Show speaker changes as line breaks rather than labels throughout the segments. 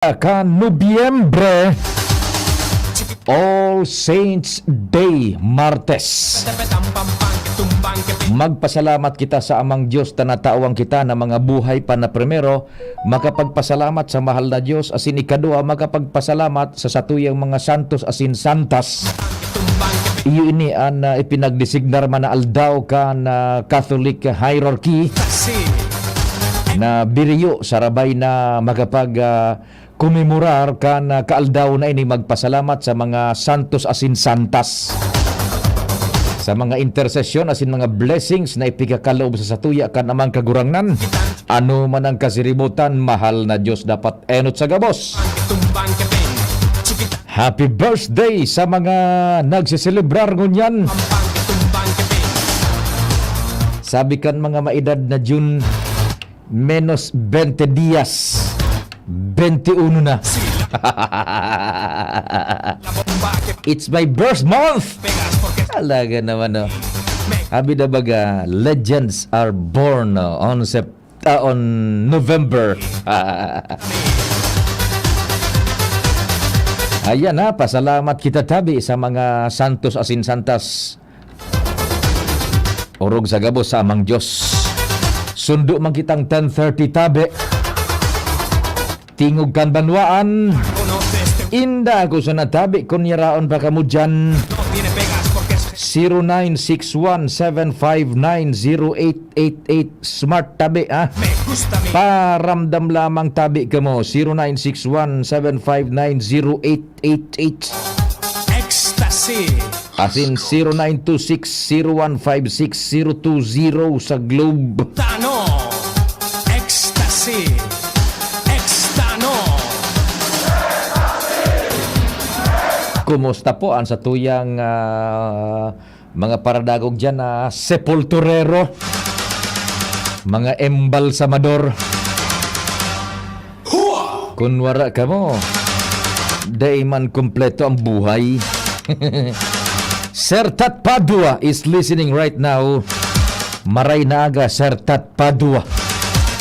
Nobyembre, All Saints Day, Martes. Magpasalamat kita sa Amang Diyos na natawang kita na mga buhay pa na primero, makapagpasalamat sa mahal na Diyos, asin ikadua, makapagpasalamat sa satuyang mga santos asin santas. Iyo ini ang ipinagdesignar man na aldaw ka na Catholic hierarchy na biriyo sarabay na magapag kumemorar kan kaaldaw na ini magpasalamat sa mga santos asin santas, sa mga intersesyon asin mga blessings na ipigakalaob sa satuya kan amang kagurangnan. Ano man ang kasiributan, mahal na Diyos dapat enot sa gabos. Happy birthday sa mga nagsiselebrar ngunyan. Sabi kan mga maedad na June menos 20 días 21 na. It's my birth month. Alaga naman, no. Habi na baga, legends are born on November. Ayan na, pasalamat kita tabi sa mga santos asin santas. Urog sa gabos sa Amang Diyos. Sundo man kitang 10:30 tabi. Tingog kan banwaan. Inda ko sa natabi kung yaraon pa kamo dyan. 0961-759-0888 Smart tabi, ha? Paramdam lamang tabi ka mo. 0961-759-0888
Ecstasy.
asin 0926-0156-020 sa Globe.
Tano. Ecstasy.
Kumusta po ang satuyang mga paradagog dyan na sepulturero, mga embalsamador? Kunwara ka mo, day man kompleto ang buhay. Sir Tat Padua is listening right now. Maray na aga, Sir Tat Padua,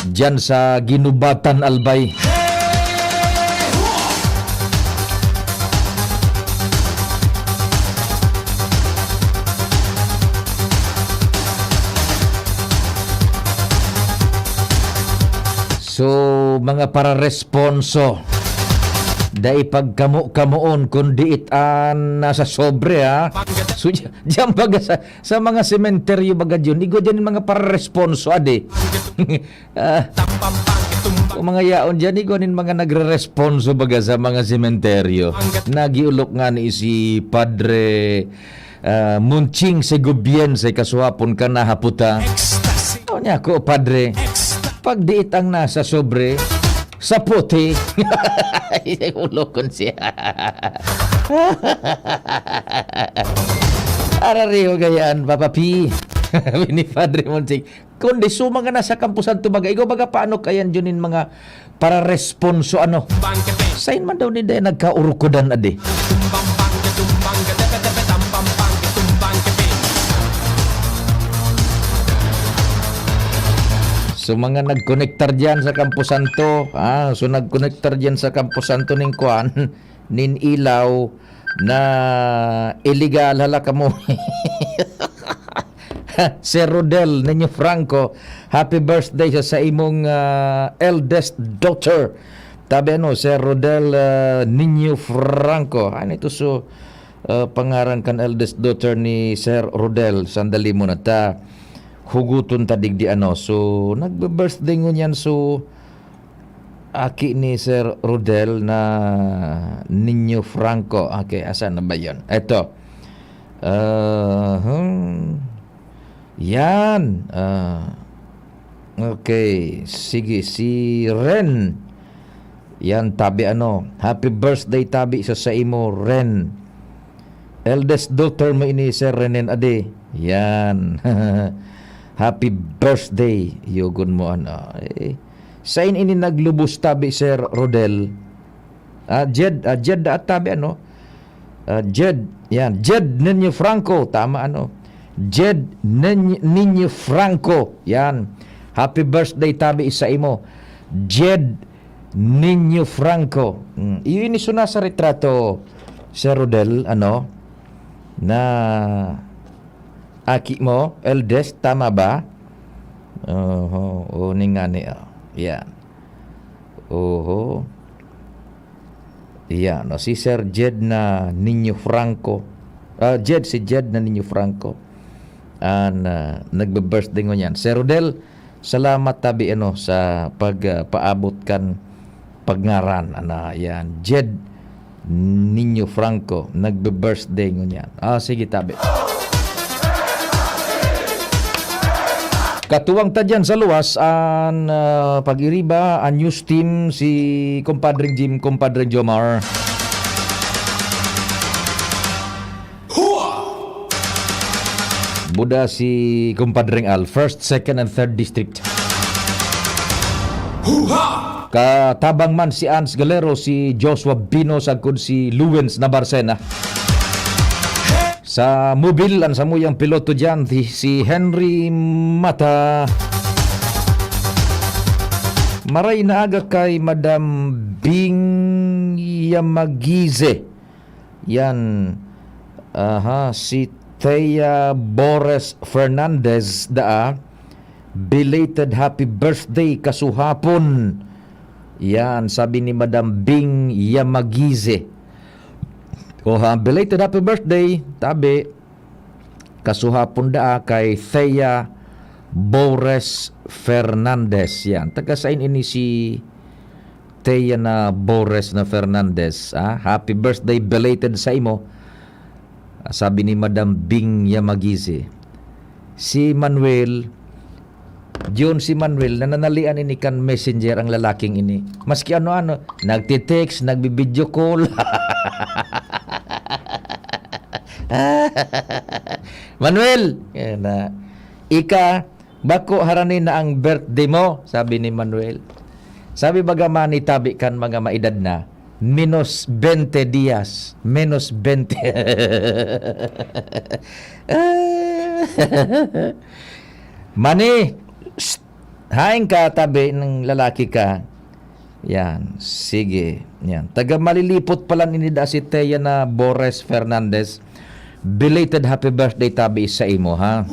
dyan sa Ginubatan, Albay. So, mga para-responso, dahil pagkamuon kundi itan nasa sobre, ha? So, diyan baga sa mga sementeryo baga dyan, igo dyan mga para-responso, ade. Kung mga yaon dyan, igo din mga nagre-responso baga sa mga sementeryo. Nagiulok nga ni si Padre Munching Segubien sa kasuhapon ka na haputa. O niya ko, Padre, pag diit ang nasa sobre, sa puti. Ulokon siya. Arariho gayaan, Papa P. Ni Padre Monting. Kundi suma nga nasa kampusan tumaga. Ikaw baga paano kayan dyan mga para responso ano? Sain man daw ni Day nagkaurukodan ade. So mga nagkonektar dyan sa Campo Santo, so nagkonektar dyan sa Campo Santo ning kuan, nin ilaw na illegal hala kamo. Sir Rodel Niño Franco, happy birthday sa imong eldest daughter. Tabi ano, Sir Rodel Niño Franco. Ano ito so pangaran kan eldest daughter ni Sir Rodel. Sandali mo na ta. Huguton tadig di ano. So, nagbe-birthday ngunyan. So, aki ni Sir Rodel na Niño Franco. Okay, asan na ba yun? Eto. Yan. Okay. Sige, si Ren. Yan, tabi ano. Happy birthday tabi sa imo, Ren. Eldest daughter mo ini, Sir Renen Ade. Yan. Happy birthday, yugon mo ano. Sain ini naglubos tabi, Sir Rodel. Jed at tabi ano. Jed, yan. Jed Niño Franco, tama ano. Jed Niño Franco, yan. Happy birthday tabi sa imo. Jed Nino Franco. Iyon isuna sa retrato, Sir Rodel, na aki mo, eldest, tama ba? Oo, ningani. Yan. Yan, si Sir Jed na Nino Franco. Si Jed na Nino Franco. Nagbe-birthday ngo yan. Sir Rodel, salamat tabi sa pagpaabot kan pagngaran. Yan. Jed Nino Franco. Nagbe-birthday ngo yan. Sige tabi. Katuwang ta dyan sa luwas ang pag-iriba, ang news team, si Compadre Jim, Compadre Jomar. Buda si Compadre Al, 1st, 2nd, and 3rd District. Katabang man si Ans Galero, si Joshua Bino, sagkod si Luwens Nabarcena. Sa mobil, ang samuyang piloto dyan, si Henry Mata. Maray na aga kay Madam Bing Yamagize. Yan. Si Thea Boris Fernandez belated happy birthday kasuhapon. Yan, sabi ni Madam Bing Yamagize. Belated happy birthday, tabi, kasuhapon kay Thea Boris Fernandez. Yan, taga-sain ini si Thea na Boris na Fernandez. Happy birthday belated sa imo, sabi ni Madam Bing Yamagize. Si Manuel, si Manuel, nananalian ini kan messenger ang lalaking ini. Maski nagtitext, nagbibideo call. Manuel, ika, bako haranin na ang birthday mo, sabi ni Manuel. Sabi bagaman itabi kan mga maedad na, minus 20 dias, minus 20. Mani, haing ka tabi ng lalaki ka. Yan, sige. Yan. Taga malilipot pala ninida si Thea na Boris Fernandez. Belated happy birthday tabi sa imo, ha?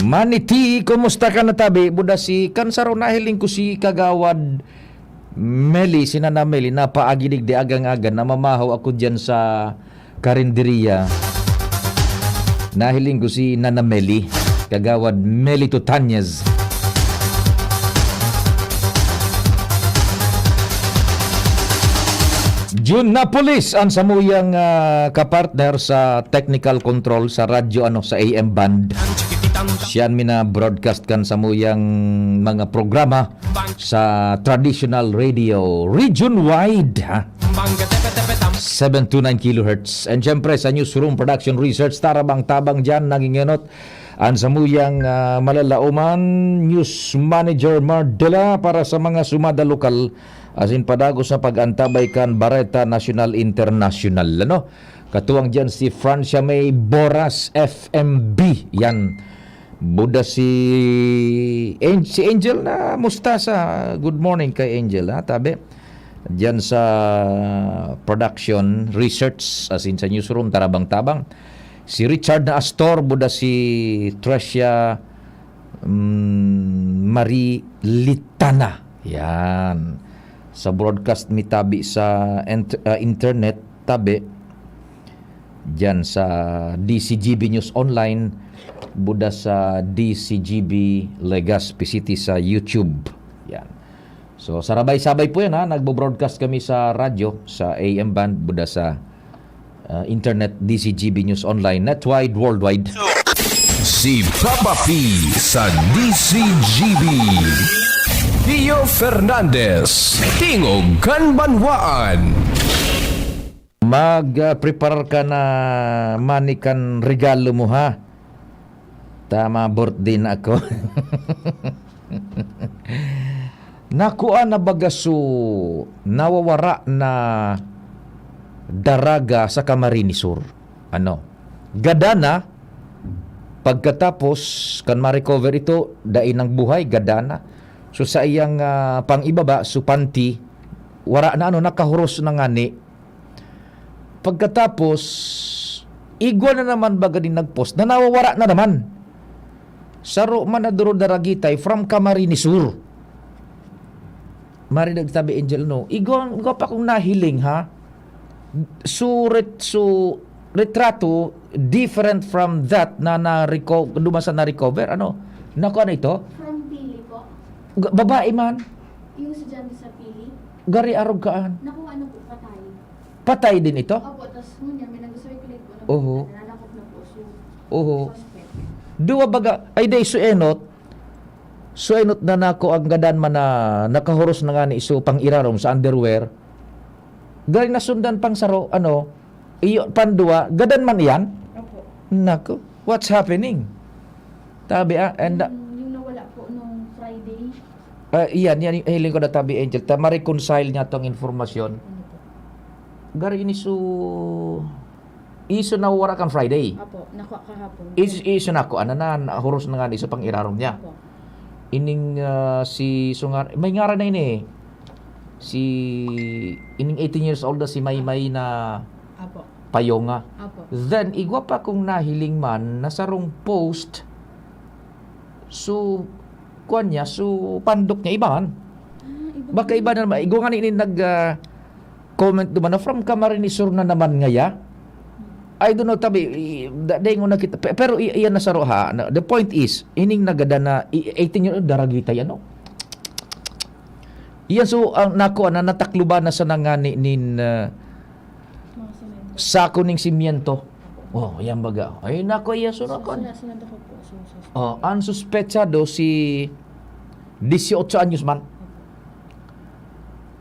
Maniti, kumusta ka na tabi? Buda si kansaro nahiling ko si Kagawad Meli, si Nana Meli, napaaginig di agang-agan, namamahaw ako dyan sa karinderiya. Nahiling ko si Nana Meli, Kagawad Meli Tutanyez. June Napolis ang samuyang kapartner sa technical control sa radyo sa AM band. Siyan mina-broadcast kan samuyang mga programa sa traditional radio region-wide, 729 kHz. And syempre sa Newsroom Production Research, tarabang-tabang dyan nangingenot ang samuyang malalauman News Manager Mardela para sa mga sumada lokal, asin padagos na pag-antabay kan Bareta National International. Katuwang dyan si Francia May Boras FMB. Yan. Buda si Angel na mustasa. Good morning kay Angel, tabi. Diyan sa production research, asin sa newsroom tarabang-tabang. Si Richard na Astor, buda si Trecia Marie Litana. Yan. Sa broadcast mi tabi sa internet, tabi. Diyan sa DCGB News Online, buda sa DCGB Legazpi City sa YouTube. Yan. So sarabay-sabay po yan, nagbo-broadcast kami sa radyo, sa AM band, buda sa internet, DCGB News Online, netwide, worldwide.
Si Papa P sa DCGB. Pio Fernandez, Tingog Kanbanwaan.
Mag-prepare ka na manikan regalo mo, ha? Tama, birthday na ako. Nakuha na bagaso, nawawara na daraga sa Camarines Sur. Gadana, pagkatapos kan ma-recover ito, dain ng buhay, gadana. So sa iyang pang-ibaba, supanti, wara na nakahuros na ngani. Pagkatapos, igwa na naman baga din nagpost, na nawawara na naman. Saro man na duro daragitay from Camarines Sur. Mari nagtabi Angel, no? Igwa pa kong nahiling, ha? So retrato, different from that na dumasa na-recover. Ano? Naku, ano ito?
From Pili po.
Babae man.
Yung estudyante sa Pili.
Gari arog kaan.
Naku, ano po, patay.
Patay din ito?
Opo, tapos ngunyan, may nag-circulate po na
Oho.
nananakop na po. So,
Oho.
suspect.
Duwa baga, ay day suenot na nako ang gadan man na nakahuros na nga ni iso pang irarom sa underwear. Gari nasundan pang saro, iyo pandua, gadan man iyan.
Opo.
Nako, what's happening? Tabi and
Yung nawala po nung Friday.
iyan yung hiling ko na tabi Angel, ma-reconcile niya tong informasyon.
Ano po?
Gari ini iso na wara kang Friday.
Opo, nakuha kahapon.
Iso na ko, na huros na nga ni iso pang irarom niya.
Opo.
Ining si Sungar, may ngara na ini si ining 18 years old na si Maymay na
Opo.
payonga.
Opo.
Then igwa pa kung nahiling man nasarong post so kuan niya so pandok niya iba man. Baka iba na naman. Igwa nga ni nag comment naman na from Camarines Sur na naman ngaya. I don't know tabi daing mo nakita pero iyan na saro ha. The point is ining nagada na 18 year old daragitay ano. Iyan so ang nako na natakluban na sa nangani nin
Mga semento.
sako ning simiento. Oh, yan baga. Ay nako iyan so nako.
Sunod ako po. So,
Oh, ang suspetsado si 18 anyos man.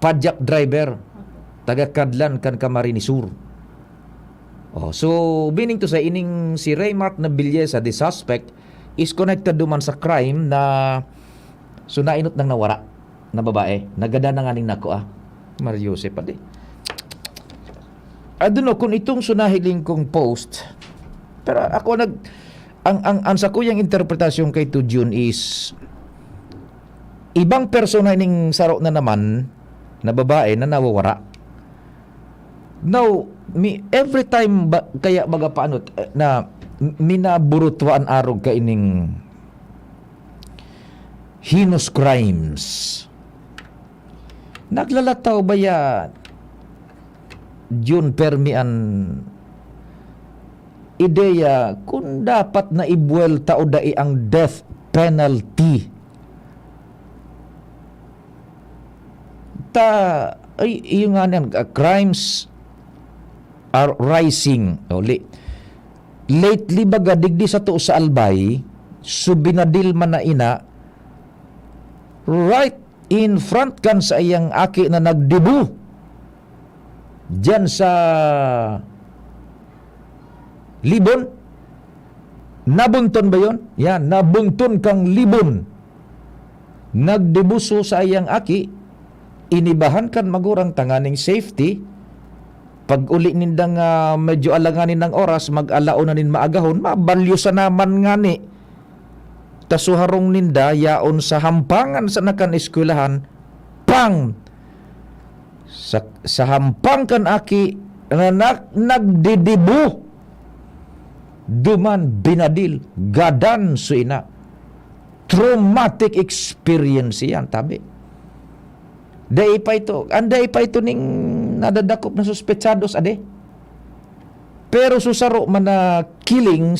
Pajak driver taga Kadlan kan Camarines Sur. Oh, so meaning to say ining si Raymart na Villesa, the suspect is connected duman sa crime na so nainot nang nawara na babae. Nagada na nga ning nako Mario Jose pa di. I don't know kung itong sunahiling kong post pero ako ang sa kuyang interpretasyon kay to June is ibang persona ning saro na naman na babae na nawawara. Now, every time kaya baga paano na minaburutwaan arog ka ining heinous crimes. Naglalataw ba ya June permian ideya kung dapat na ibuelta o dai ang death penalty. Ay yung nga niyan, crimes are rising. Lately baga digdi sa to sa Albay, subinadil man na ina right in front kan sa iyang aki na nagdebu diyan sa Libon. Nabunton ba yon? Yan, nabunton kang Libon. Nagdebuso sa iyang aki, inibahan kan magurang tanganing safety. Pag uli nindang medyo alanganin ng oras, mag-alao na nin maagahon, mabalyo sa naman ngani. Tasuharong ninda, yaon sa hampangan sa nakan eskwelahan, pang! Sa hampang kan aki, na nagdidibu. Duman binadil, gadan suina. Traumatic experience yan, tabi. Anday pa ito ning nadadakop na suspetsados ade. Pero susaro man na killing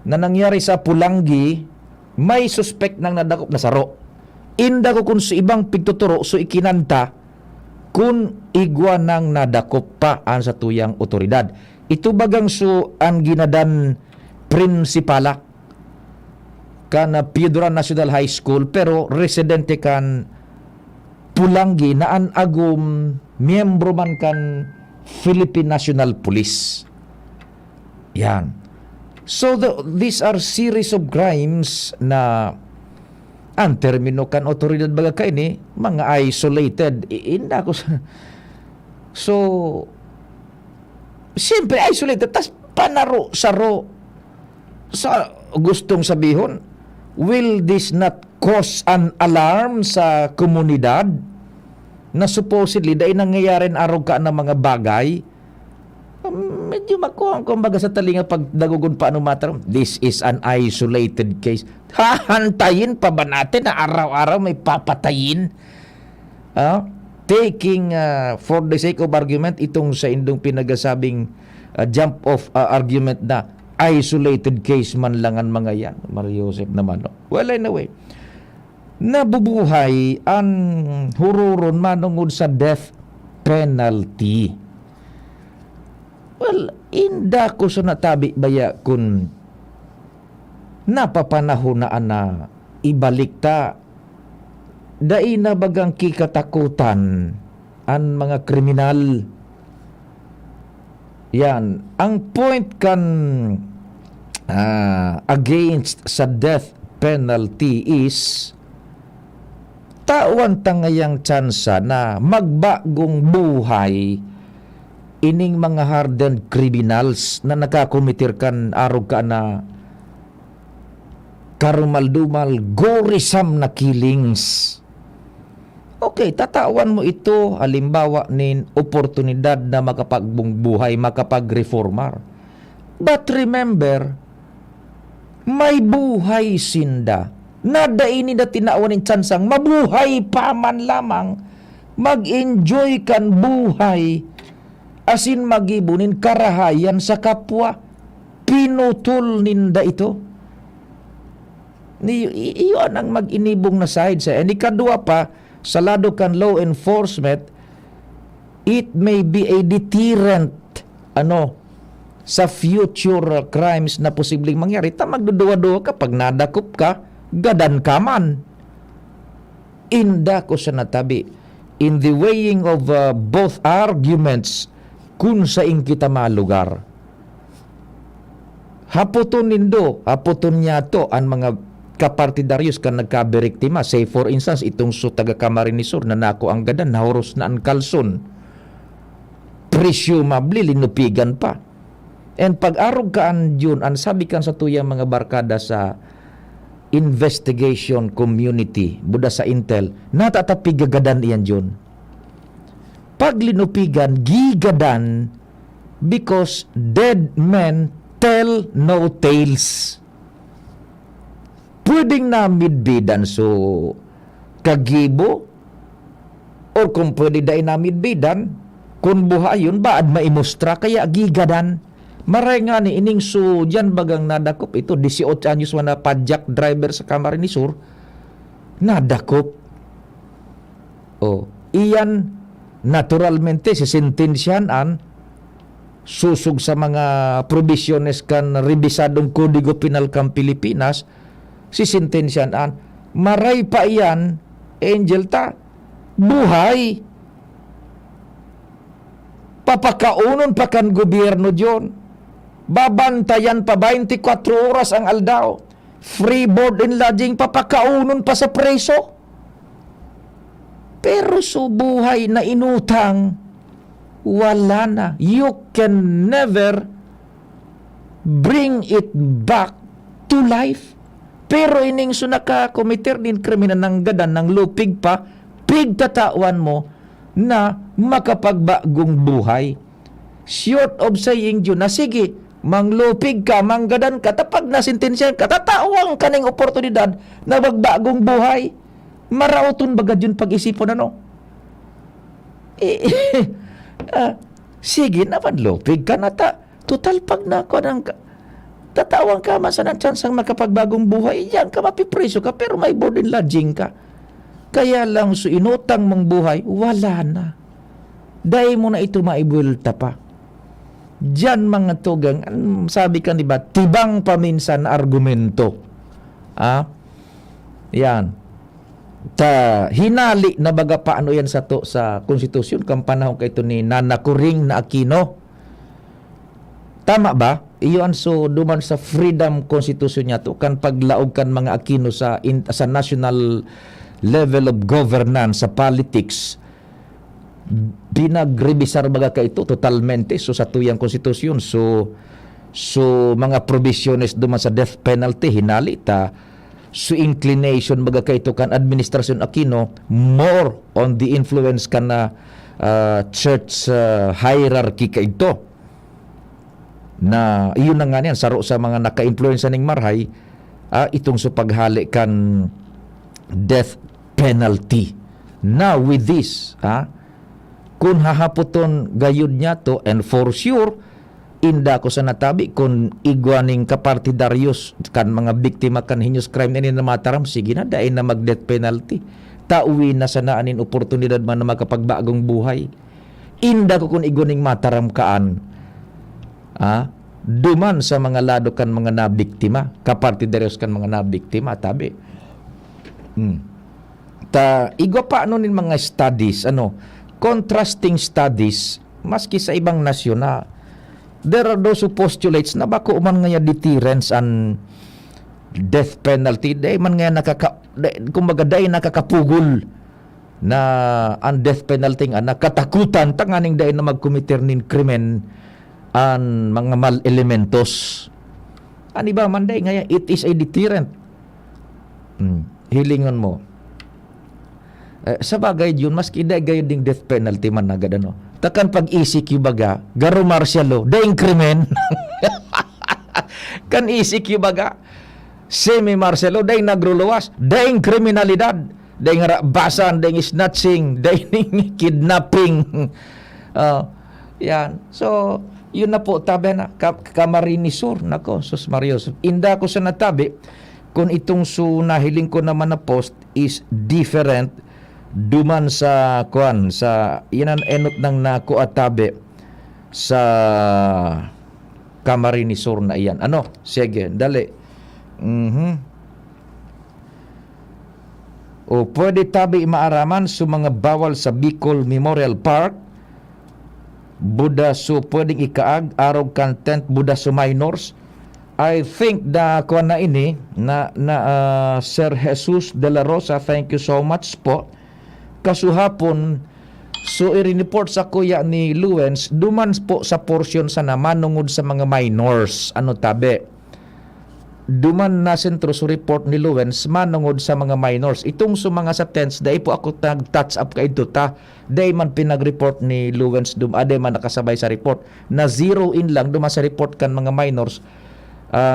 na nangyari sa Pulangi, may suspect nang nadakop na saro. Inda ko kung sa ibang pigtuturo so ikinanta kung igwa nang nadakop pa ang sa tuyang otoridad. Ito bagang so ang ginadan prinsipala kana Piedras National High School pero residente kan Pulangi na an agum miyembro man kan Philippine National Police. Yan. So these are series of crimes na ang termino kan otoridad baga kay ni mga isolated. Inda ko so siyempre isolated tas panaro saro sa gustong sabihon will this not cause an alarm sa komunidad na supposedly dahil nangyayari araw ka ng mga bagay? Medyo makuha kumbaga sa talinga pag nagugun pa anong matter. This is an isolated case. Hahantayin pa ba natin na araw-araw may papatayin? Taking for the sake of argument itong sa indong pinagasabing jump off argument na isolated case man lang ang mga yan. Mario Joseph naman. No? Well, anyway, nabubuhay ang hururon manungod sa death penalty. Well, inda ko sa natabi baya kung napapanahon na ibalik ta dai na bagang kikatakutan ang mga kriminal. Yan. Ang point kan against sa death penalty is tawan tangayang tsansa na magbagong buhay ining mga hardened criminals na nakakomitir kan araw ka na karumaldumal gorisam na killings. Okay, tatawan mo ito halimbawa nin oportunidad na makapagbungbuhay, makapagreformar. But remember, may buhay sinda. Nadaini na tinaawan ng tsansang mabuhay pa man lamang, mag-enjoy kan buhay, asin magibunin karahayan sa kapwa. Pinutol ninda ito. Iyon ang mag-inibong na side sa kadua pa, sa lado kan law enforcement, it may be a deterrent sa future crimes na posibleng mangyari. Magduduwa-duwa ka pag nadakop ka, gadan ka man. Inda ko sa natabi in the weighing of both arguments kung saing kita malugar. Haputon niya to ang mga kapartidaryos kan nagkaberiktima. Say for instance, itong taga Camarines Sur na nako ang gadan, nahuros na ang kalson. Presumably, linupigan pa. And pag-arog kaan yun, ang sabi kan sa tuyang mga barkada sa investigation community, buda sa Intel, natatapig gagadan iyan yun. Pag linupigan, gigadan because dead men tell no tales. Pwedeng na midbidan so kagibo or kung pwede dahil na midbidan kung buhayon baad maimustra kaya gigadan. Maray nga ni ining so dyan bagang nadakop ito 18 anyos na padjak driver sa Camarines Sur nadakop. Iyan naturalmente sisentensyaan susug sa mga provisiones kan rebisadong Kodigo Penal kan Pilipinas, sisentensyaan maray pa iyan angel ta buhay papakaunon pa kan gobyerno diyon, babantayan pa 24 oras ang aldaw, free board and lodging, papakaunon pa sa preso. Pero so buhay na inutang wala na. You can never bring it back to life. Pero ining so nakakomiter din kriminal ng gadan ng lupig pa, pigtatawan mo na makapagbagong buhay. Short of saying yun na sige, manglupig ka, manggadan ka, tapag nasintensyan ka, tatawang ka ng oportunidad na magbagong buhay. Marauton bagad yun pag-isipon sige naman lupig ka na total pag nako ng tatawang ka masanang tsansang makapagbagong buhay, yan ka mapipreso ka pero may board and lodging ka. Kaya lang so inutang mong buhay, wala na. Dahil mo na ito maibulta pa. Diyan mga tugang, sabi ka diba, tibang paminsan argumento. Yan. Hinali na baga paano yan sa konstitusyon kang panahon kay ito ni Nana Coring na Aquino. Tama ba? Iyon so duman sa freedom constitution niya to kan paglaog kan mga Aquino sa national level of governance sa politics. Binagrevisar baga ka ito totalmente so sa tuyang konstitusyon so mga provisiones duman sa death penalty hinali ta So inclination baga kayto kan administrasyon Aquino more on the influence kan na church hierarchy kayto. Na iyon na nga niyan saro sa mga naka-influensya ning Marhay itong sa paghali kan death penalty. Now with this, kung hahaputon gayud niya to, and for sure inda ko sa natabi kung igwaning kapartidaryos kan mga biktima kan heinous crime na mataram, sige na dahil na mag death penalty, tauwi na sa naanin oportunidad man na makapagbagong buhay. Inda ko kung igwaning mataram kaan duman sa mga lado kan mga nabiktima, kapartidaryos kan mga nabiktima, tabi igwa pa nin mga studies, contrasting studies, maski sa ibang nasyon na there are those who postulates na bako man nga deterrence and death penalty, day man nga kumbaga day nakakapugol na ang death penalty nga nakatakutan tanganing day na magkomiter nin krimen ang mga mal elementos. Ani ba man day nga it is a deterrent. Hilingon mo. Sa bagay yun, maski day gayon ding death penalty man agad takan pag-ECQ baga, garo martial law, daing krimen. Kan ECQ baga, semi-martial law, daing nagruluwas, daing kriminalidad, daing basan, daing snatching, daing kidnapping. Yan. So, yun na po, tabi na, kamarinisur, nako, sus Marios. Inda ko sa natabi, kung itong nahiling ko naman na post is different duman sa sa inan enot ng nakuatabe sa kamarinisor na iyan. Sige, dali. O pwede tabi maaraman sa mga bawal sa Bicol Memorial Park. Buda so pwedeng ikaag arog content buda so minors. I think na ini na Sir Jesus de la Rosa, thank you so much po. Kasuhapon, so i-report sa kuya ni Luens, duman po sa portion sa namanungod sa mga minors. Tabi? Duman na sentro sa report ni Luens, manungod sa mga minors. Itong sa mga sa tents, dahil po ako nag-touch up ka ito dahil man pinag-report ni Luens, dahil man nakasabay sa report, na zero in lang duman sa report kan mga minors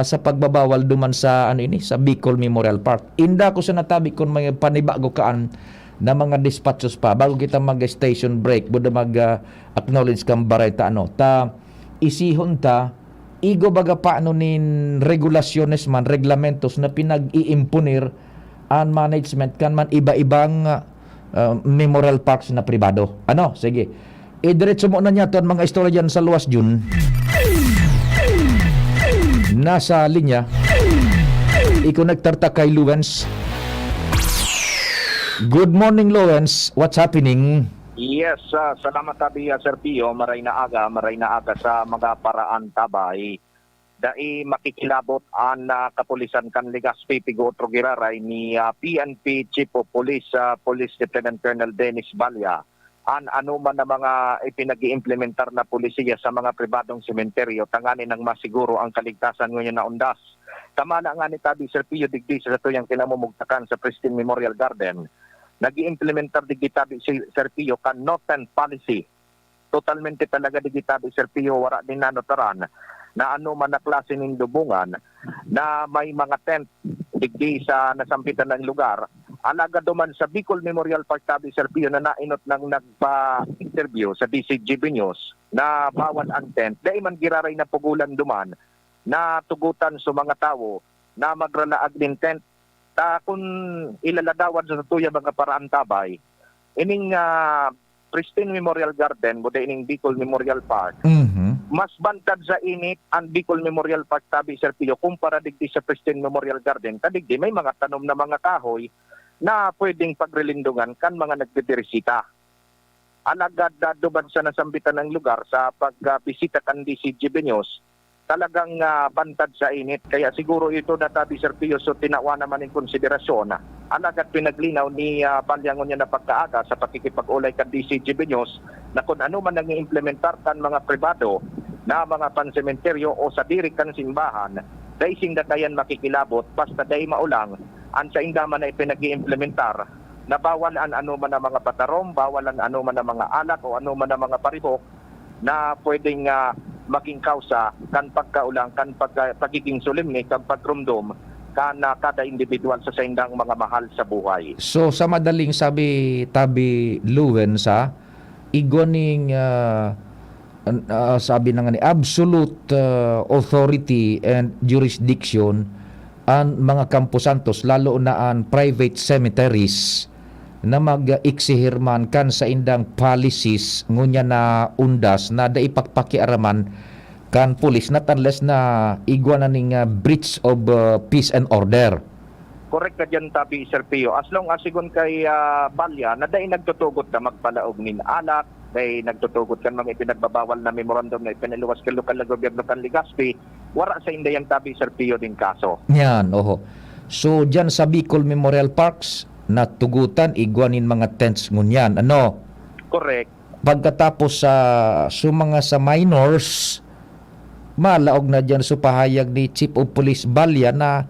sa pagbabawal duman sa sa Bicol Memorial Park. Inda ko sa natabi kung may panibago kaan na mga dispatches pa bago kita mag-station break buda mag-acknowledge kang baray ta isihon ta igo baga paano nin regulasyones man reglamentos na pinag-iimpunir ang management kan man iba-ibang memorial parks na pribado. Sige, diretso mo na niya to ang mga istorya dyan sa luwas Jun. Nasa linya ikonektarta kay Luens. Good morning, Lawrence. What's happening?
Yes, salamat tabi Sir Pio, maray na aga sa mga paraan tabay. Dai makikilabot ang kapulisan kan Legazpi Pigo Trogiraray ni PNP Chief of Police Police Lieutenant Colonel Dennis Balya an anuman na mga ipinag-iimplementar na pulisiya sa mga pribadong sementeryo tanganin ng masiguro ang kaligtasan ngayon na undas. Kamana nga ni tabi Sir Pio digdi sa tuyang kinamumugtakan sa Pristine Memorial Garden. Nag-i-implementar digitabi si Sir Pio kan no-tent policy. Totalmente talaga digitabi Sir Pio wara din nanotaran na man na klase ng dubungan na may mga tent digdi sa nasampitan ng lugar. Alaga duman sa Bicol Memorial Park tabi Sir Pio na nainot ng nagpa-interview sa DCGB News na bawal ang tent. Dahil man giraray na pugulan duman na tugutan sa mga tao na magralaag din tent kung ilaladawan sa tuya mga paraan tabay ining Pristine Memorial Garden buda ining Bicol Memorial Park mas bantad sa init ang Bicol Memorial Park tabi Sir Pio kumpara digdi sa Pristine Memorial Garden kadigdi may mga tanom na mga kahoy na pwedeng pagrelindungan kan mga nagbibirisita. Alagad duman sa nasambitan ng lugar sa pagbisita kan DCGB News talagang bantad sa init. Kaya siguro ito na tabi Sir Pio so tinawa naman in konsiderasyon. Alagad pinaglinaw ni Balyangon niya na pagkaaga sa pakikipag-ulay kan DCGB News na kung ano man nang i-implementar kan mga pribado na mga pansementeryo o sa diri kan simbahan, dahil sing datayan makikilabot basta dahil maulang ang sa indaman na ipinag-iimplementar na bawal ang ano man ang mga patarom, bawal ang ano man ang mga alak o ano man ang mga paribok na pwedeng maging kausa kan pagkaulang, kan pagiging solemne, kan pagrumdum kan kada individual sa indang mga mahal sa buhay.
So sa madaling sabi tabi Luwen sa igoning sabi na nga ni absolute authority and jurisdiction ang mga Campo Santos lalo na ang private cemeteries na mag-iksihirman kan sa indang policies ngunya na undas na daipakpakiaraman kan pulis not unless na igwa na ning breach of peace and order.
Correct ka dyan, Tabi Sir Pio. As long as sigun kay Balya na dahil nagtutugot na magpalaog nin alak, dahil nagtutugot kan mga ipinagbabawal na memorandum na ipiniluwas ka lokal na gobyerno kan Legazpi, wala sa indayang, Tabi Sir Pio, din kaso.
Yan, oho. So dyan sa Bicol Memorial Parks natugutan igwanin mga tents ngunyan. Ano?
Correct.
Pagkatapos sa mga sa minors malaog na dyan sa pahayag ni Chief of Police Balya na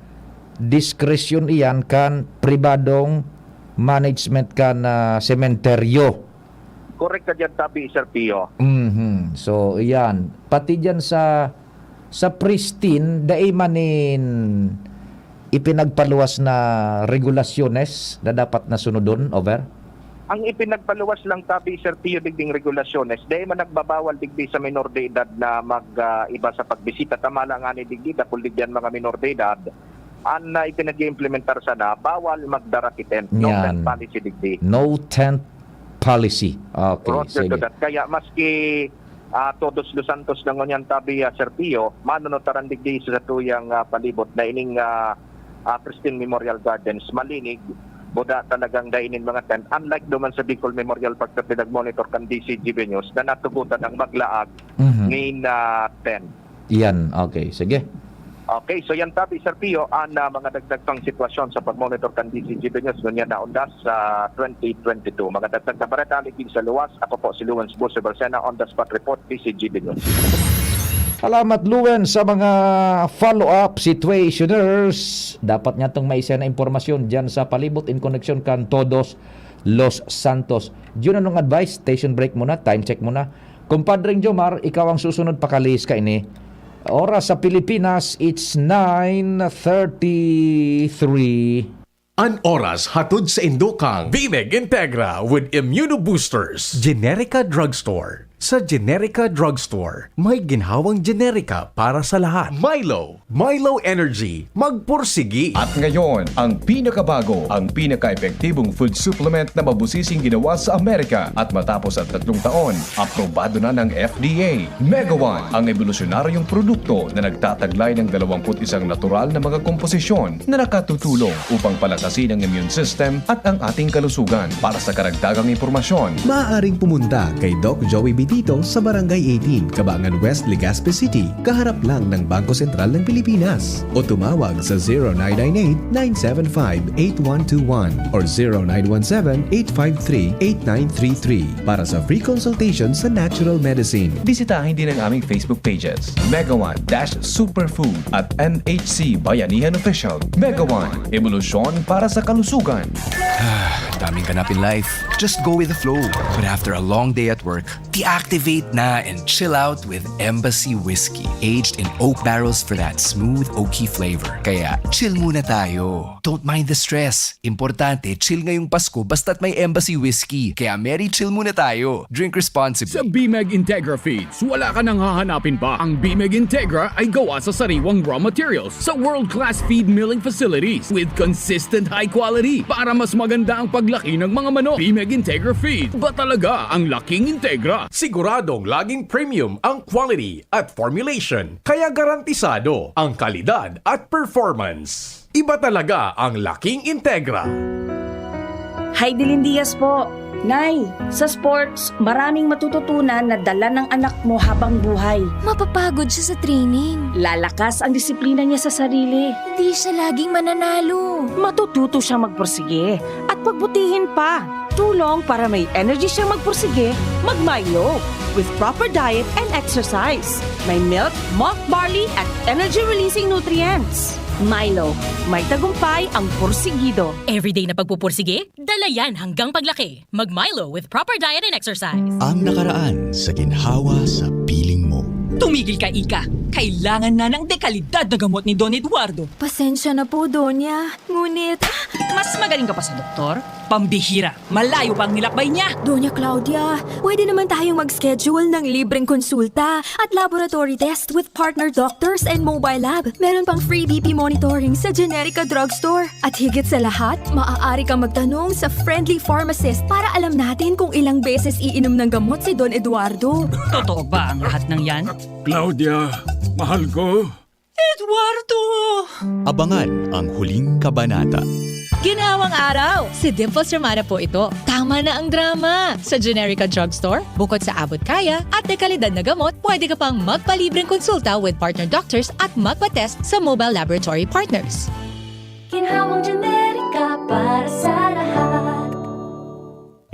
diskresyon iyan kan pribadong management kan sementeryo.
Correct ka dyan, Tabi Sir Pio.
So iyan pati dyan sa pristine dai manin ipinagpaluwas na regulasyones na dapat na sunodon. Over.
Ang ipinagpaluwas lang, Tabi Sir Pio, digding regulasyones, dahil man nagbabawal digdi sa minor de edad na mag-iba sa pagbisita. Tama lang nga ni digdi, dapul digyan mga minor de edad, ang ipinag-implementar sana, bawal magdarakiten. No
Yan.
tent policy digdi.
No tent policy. Okay,
Roger to
sige.
that. Kaya maski Todos Los Santos na ngunyan, Tabi Sir Pio, manunotaran digdi sa tuyang palibot na ining Pristine Memorial Gardens, malinig, buda talagang dainin mga tent. Unlike duman sa Bicol Memorial Park na pinag-monitor kan DCGB News na natugutan ang maglaag ngayon na tent.
Yan, okay, sige.
Okay, so yan, Tabi Sir Pio, ang mga dagdag pang sitwasyon sa pag-monitor kan DCGB News ganyan na undas sa 2022. Mga dagdag na bareta, aligid sa luwas. Ako po si Luwens Buso Bersena, on the spot report, DCGB News.
Salamat Luwen sa mga follow-up situationers. Dapat nga itong maisa na impormasyon dyan sa palibot in connection kan Todos Los Santos. Diyon anong advice? Station break muna, time check muna. Kumpadring Jomar, ikaw ang susunod pakalis ka ini. Oras sa Pilipinas, it's 9:33.
An oras hatod sa Indokang Bimeg Integra with Immunoboosters. Generica Drugstore. Sa Generica Drugstore, may ginhawang generika para sa lahat. Milo Energy, magpursigi.
At ngayon, ang pinakabago, ang pinaka-epektibong food supplement na mabusising ginawa sa Amerika at matapos ang 3 taon, aprobado na ng FDA. Mega One, ang evolusyonaryong produkto na nagtataglay ng 21 natural na mga komposisyon na nakatutulong upang palakasin ang immune system at ang ating kalusugan. Para sa karagdagang impormasyon,
Maaaring pumunta kay Doc Joey Bitito sa Barangay 18, Cabangan West, Legazpi City, kaharap lang ng Bangko Sentral ng Pilipinas. O tumawag sa 0998-975-8121 or 0917-853-8933 para sa free consultation sa natural medicine.
bisitahin din ang aming Facebook pages, Mega One-Superfood at NHC Bayanihan Official. Mega One, evolusyon para sa kalusugan.
Daming ganap in life. Just go with the flow. But after a long day at work, deactivate na and chill out with Embassy Whiskey. Aged in oak barrels for that smooth oaky flavor. Kaya chill muna tayo. Don't mind the stress. Importante, chill ngayong Pasko basta't may Embassy Whiskey. Kaya merry chill muna tayo. Drink responsibly.
Sa Bimeg Integra Feeds, wala ka nang hahanapin pa. Ang Bimeg Integra ay gawa sa sariwang raw materials sa world-class feed milling facilities with consistent high quality para mas maganda ang paglaki ng mga manok. Bimeg Integra Feed, ba talaga ang laking Integra? Siguradong laging premium ang quality at formulation, kaya garantisado ang kalidad at performance. Iba talaga ang laking Integra.
Heidelin Diaz po. Nay, sa sports, maraming matututunan na dala ng anak mo habang buhay.
Mapapagod siya sa training.
Lalakas ang disiplina niya sa sarili.
Hindi siya laging mananalo.
Matututo siyang magpursige at pagbutihin pa. Tulong para may energy siyang magpursige, mag-Milo. With proper diet and exercise. May milk, malt barley at energy-releasing nutrients. Milo, may tagumpay ang porsigido.
Everyday na pagpupursige, dala yan hanggang paglaki. Mag-Milo with proper diet and exercise.
Ang nakaraan sa ginhawa sa piling mo.
Tumigil ka, Ika. Kailangan na ng dekalidad na gamot ni Don Eduardo.
Pasensya na po, Donya. Ngunit,
Mas magaling ka pa sa doktor? Pambihira. Malayo pang nilakbay niya.
Donya Claudia, pwede naman tayong mag-schedule ng libreng konsulta at laboratory test with partner doctors and mobile lab. Meron pang free BP monitoring sa Generica Drugstore. At higit sa lahat, maaari kang magtanong sa friendly pharmacist para alam natin kung ilang beses iinom ng gamot si Don Eduardo.
Totoo ba ang lahat ng yan?
Claudia, mahal ko.
Eduardo!
Abangan ang huling kabanata.
Ginawang araw! Si Dimples Romana po ito. Tama na ang drama! Sa Generica Drugstore, bukod sa abot kaya at dekalidad na gamot, pwede ka pang magpalibreng konsulta with partner doctors at magpa-test sa mobile laboratory partners.
Ginhawang Generica para sa lahat.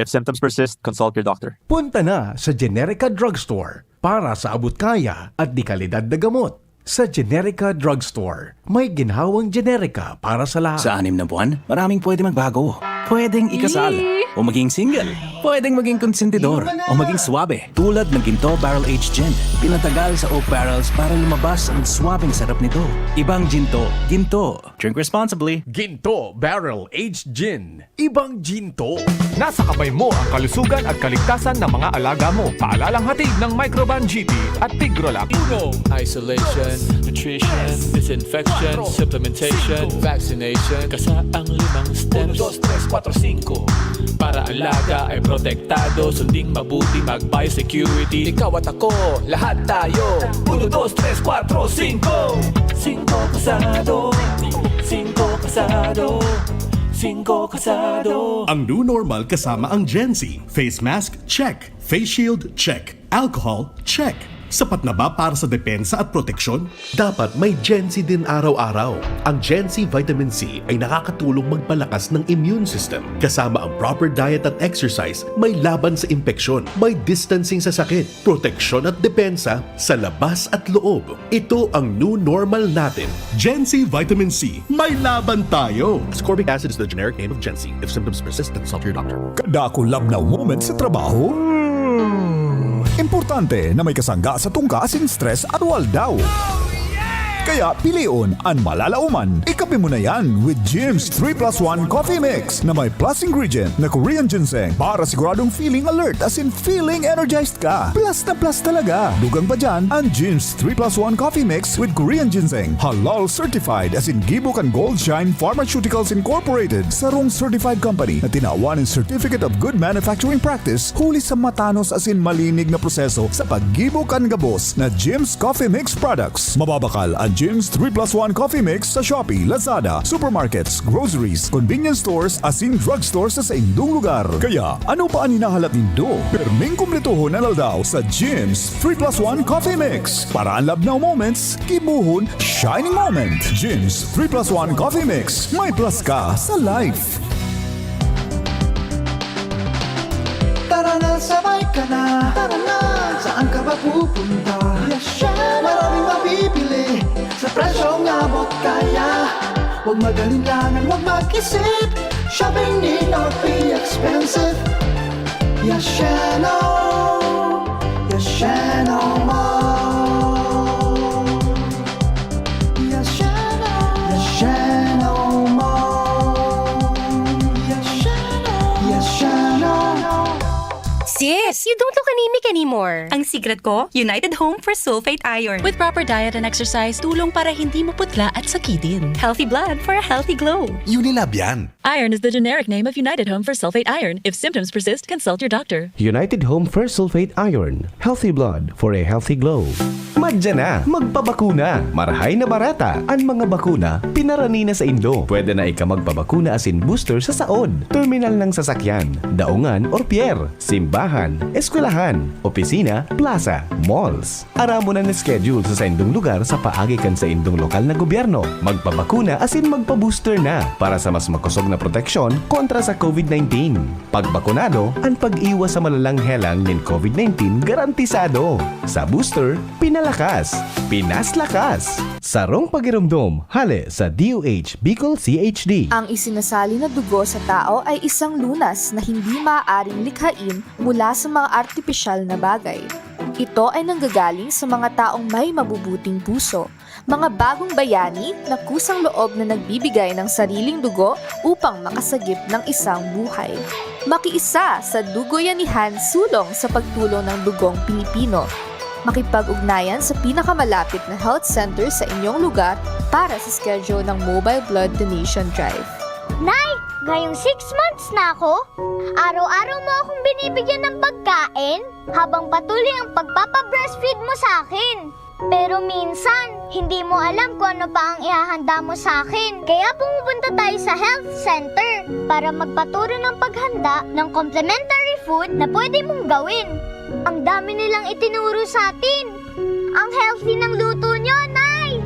If symptoms persist, consult your doctor.
Punta na sa Generica Drugstore para sa abot kaya at dekalidad na gamot. Sa Generica Drugstore, may ginhawang Generica para sa lahat.
Sa 6 na buwan, maraming pwede magbago. Pwedeng ikasal o maging single. Pwedeng maging konsentidor o maging swabe. Tulad ng Ginto Barrel Aged Gin. Pinatagal sa oak barrels para lumabas ang swabing sarap nito. Ibang Ginto. Ginto. Drink responsibly.
Ginto Barrel Aged Gin. Ibang Ginto. Nasa kamay mo ang kalusugan at kaligtasan ng mga alaga mo. Paalalang hatid ng Microban GT at Tigrolab.
Isolation, nutrition, disinfection, supplementation, vaccination. Kasaang 5 steps. 1, 2, 3, 4, 5. Para alaga ay protektado. Sunding mabuti mag-biosecurity. Ikaw at ako, lahat tayo. 1, 2, 3, 4, 5. 5 kasado. 5 kasado. 5 kasado.
Ang new normal kasama ang Gen-Z. Face mask, check. Face shield, check. Alcohol, check. Sapat na ba para sa depensa at proteksyon?
Dapat may Gen-Z din araw-araw. Ang Gen-Z Vitamin C ay nakakatulong magpalakas ng immune system. Kasama ang proper diet at exercise, may laban sa impeksyon, may distancing sa sakit, proteksyon at depensa sa labas at loob. Ito ang new normal natin.
Gen-Z Vitamin C. May laban tayo!
Ascorbic acid is the generic name of Gen-Z. If symptoms persist, consult your doctor.
Kada ko lab na moment sa trabaho? Importante na may kasangga sa tungka sin stress at waldaw. Kaya piliun ang malalauman. Ikape mo na yan with Jim's 3+1 Coffee Mix na may plus ingredient na Korean ginseng para siguradong feeling alert as in feeling energized ka. Plus na plus talaga. Dugang pa dyan ang Jim's 3+1 Coffee Mix with Korean ginseng. Halal certified as in Gibok and Gold Shine Pharmaceuticals Incorporated. Sarong certified company na tinawan ng Certificate of Good Manufacturing Practice huli sa matanos as in malinig na proseso sa paggibok ang gabos na Jim's Coffee Mix products. Mababakal ang Jim's 3+1 Coffee Mix sa Shopee, Lazada, supermarkets, groceries, convenience stores, asin drugstores sa indong lugar. Kaya, ano pa ang hinahalat nindo? Perming kumpletohon na daw sa Jim's 3+1 Coffee Mix. Para ang love now moments, kibuhon, shining moment. Jim's 3+1 Coffee Mix. May plus ka sa life.
Tara na, sabay ka na. Tara na, saan ka ba pupunta? Maraming mabibili sa presyong abot kaya. Huwag magalinlangan, huwag mag-isip. Shopping need not be expensive. Yasheno, Yasheno Mall. Yasheno, Yasheno Mall. Yasheno, Yasheno.
Sis, you don't look anemic anymore. Ang secret ko, United Home for Sulfate Iron. With proper diet and exercise, tulong para hindi maputla at sakitin. Healthy blood for a healthy glow.
Unilab yan.
Iron is the generic name of United Home for Sulfate Iron. If symptoms persist, consult your doctor.
United Home for Sulfate Iron. Healthy blood for a healthy glow. Madya na, magpabakuna. Marahay na barata. Ang mga bakuna, pinarani na sa Indo. Pwede na ika magpabakuna asin booster sa saod. Terminal ng sasakyan, daungan or pier, simbahan,
eskwelahan, opisina, plaza, malls. Aramo na schedule sa indong lugar sa paagi kan sa indong lokal na gobyerno. Magpabakuna asin magpa-booster na para sa mas makusog na proteksyon kontra sa COVID-19. Pagbakunado, ang pag-iwas sa malalang helang ng COVID-19 garantisado. Sa booster, pinalakas, pinaslakas. Sarong pagirumdom, hale sa DOH Bicol CHD.
Ang isinasali na dugo sa tao ay isang lunas na hindi maaaring likhain mula sa mga artipisyal na bagay. Ito ay nanggagaling sa mga taong may mabubuting puso, mga bagong bayani na kusang loob na nagbibigay ng sariling dugo upang makasagip ng isang buhay. Makiisa sa Dugoyanihan sulong sa pagtulong ng dugong Pilipino. Makipag-ugnayan sa pinakamalapit na health center sa inyong lugar para sa schedule ng Mobile Blood Donation Drive.
Nay, ngayong 6 months na ako, araw-araw mo akong binibigyan ng pagkain habang patuloy ang pagpapa-breastfeed mo sa akin. Pero minsan, hindi mo alam kung ano pa ang ihahanda mo sa akin. Kaya pumupunta tayo sa health center para magpaturo ng paghanda ng complementary food na pwede mong gawin. Ang dami nilang itinuro sa atin. Ang healthy ng luto nyo, Nay!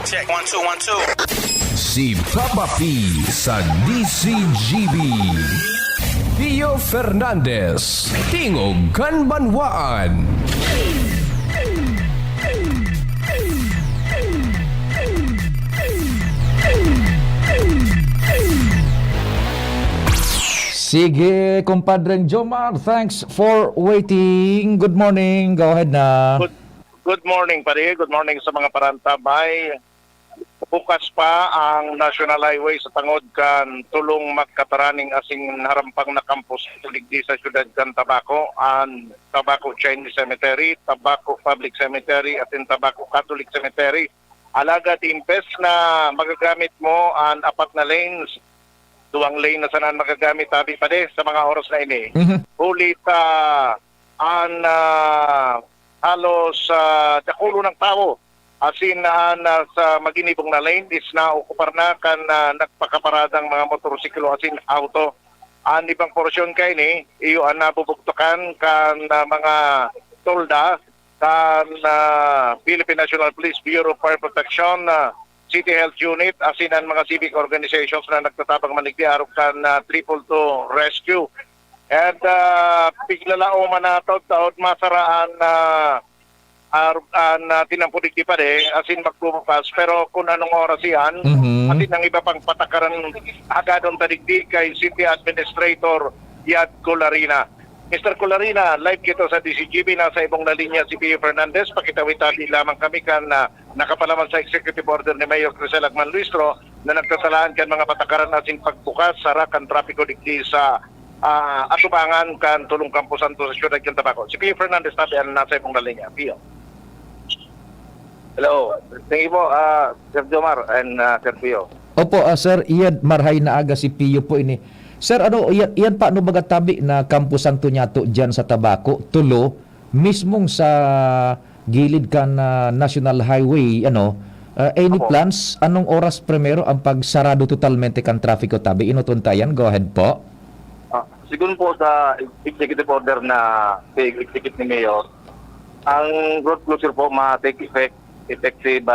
Check. 1, 2, 1, 2. Si Papa P sa DCGB. Pio Fernandez, Tingog Kanbanwaan.
Sige, kumpadreng Jomar, thanks for waiting. Good morning. Go ahead na.
Good morning, pare. Good morning sa mga parantabay. Bukas pa ang National Highway sa tangod kan tulong magkataraning asing harampang na campus ligdi sa syudad kan Tabaco and Tabaco Chinese Cemetery, Tabaco Public Cemetery at Tabaco Catholic Cemetery. Alagad imbes na magagamit mo ang 4 na lanes, 2 lane na sanan magagamit tabi pa sa mga oras na ini. Ulit ang halos dakulo ng tao asin sa maginibong na lane is naokupar na kan nagpakaparadang mga motorsiklo asin auto. Ang ibang porsyon kay ni iyo ang nabubugtukan kan mga tolda kan Philippine National Police Bureau of Fire Protection, City Health Unit asin ang mga civic organizations na nagtatabang manigdi arog kan 222 Rescue. And biglalao man na taod masaraan tinampudik di pa asin magbubukas pero kung anong oras yan atin ang iba pang patakaran agadon tadigdi kay City Administrator Yad Colarina. Mr. Colarina, live kito sa DCGB, nasa ibong na linya si Pio Fernandez. Pakitawid-tawid lamang kami kan nakapalaman sa executive order ni Mayor Crisel Agman Luistro na nagkasalaan kan mga patakaran asin pagbukas sara kan trapiko digdi sa atubangan kan tulong Campo Santo sa Ciudad ng Tabaco. Si Pio Fernandez tabi ang nasa ibong na linya. Pio. Hello. Thank you po, Sir Jomar and Sir Pio.
Opo, Sir, iyan marhay na aga si Pio po ini. Sir, iyan pa ano bagatabi na Campo Santo Niato dyan sa Tabaco, Tulo, mismong sa gilid kan National Highway, any plans? Anong oras primero ang pagsarado totalmente kan traffico tabi? Inutuntayan, go ahead po.
Siguro po sa executive order na execute ni Mayor, ang road closure po ma-take effective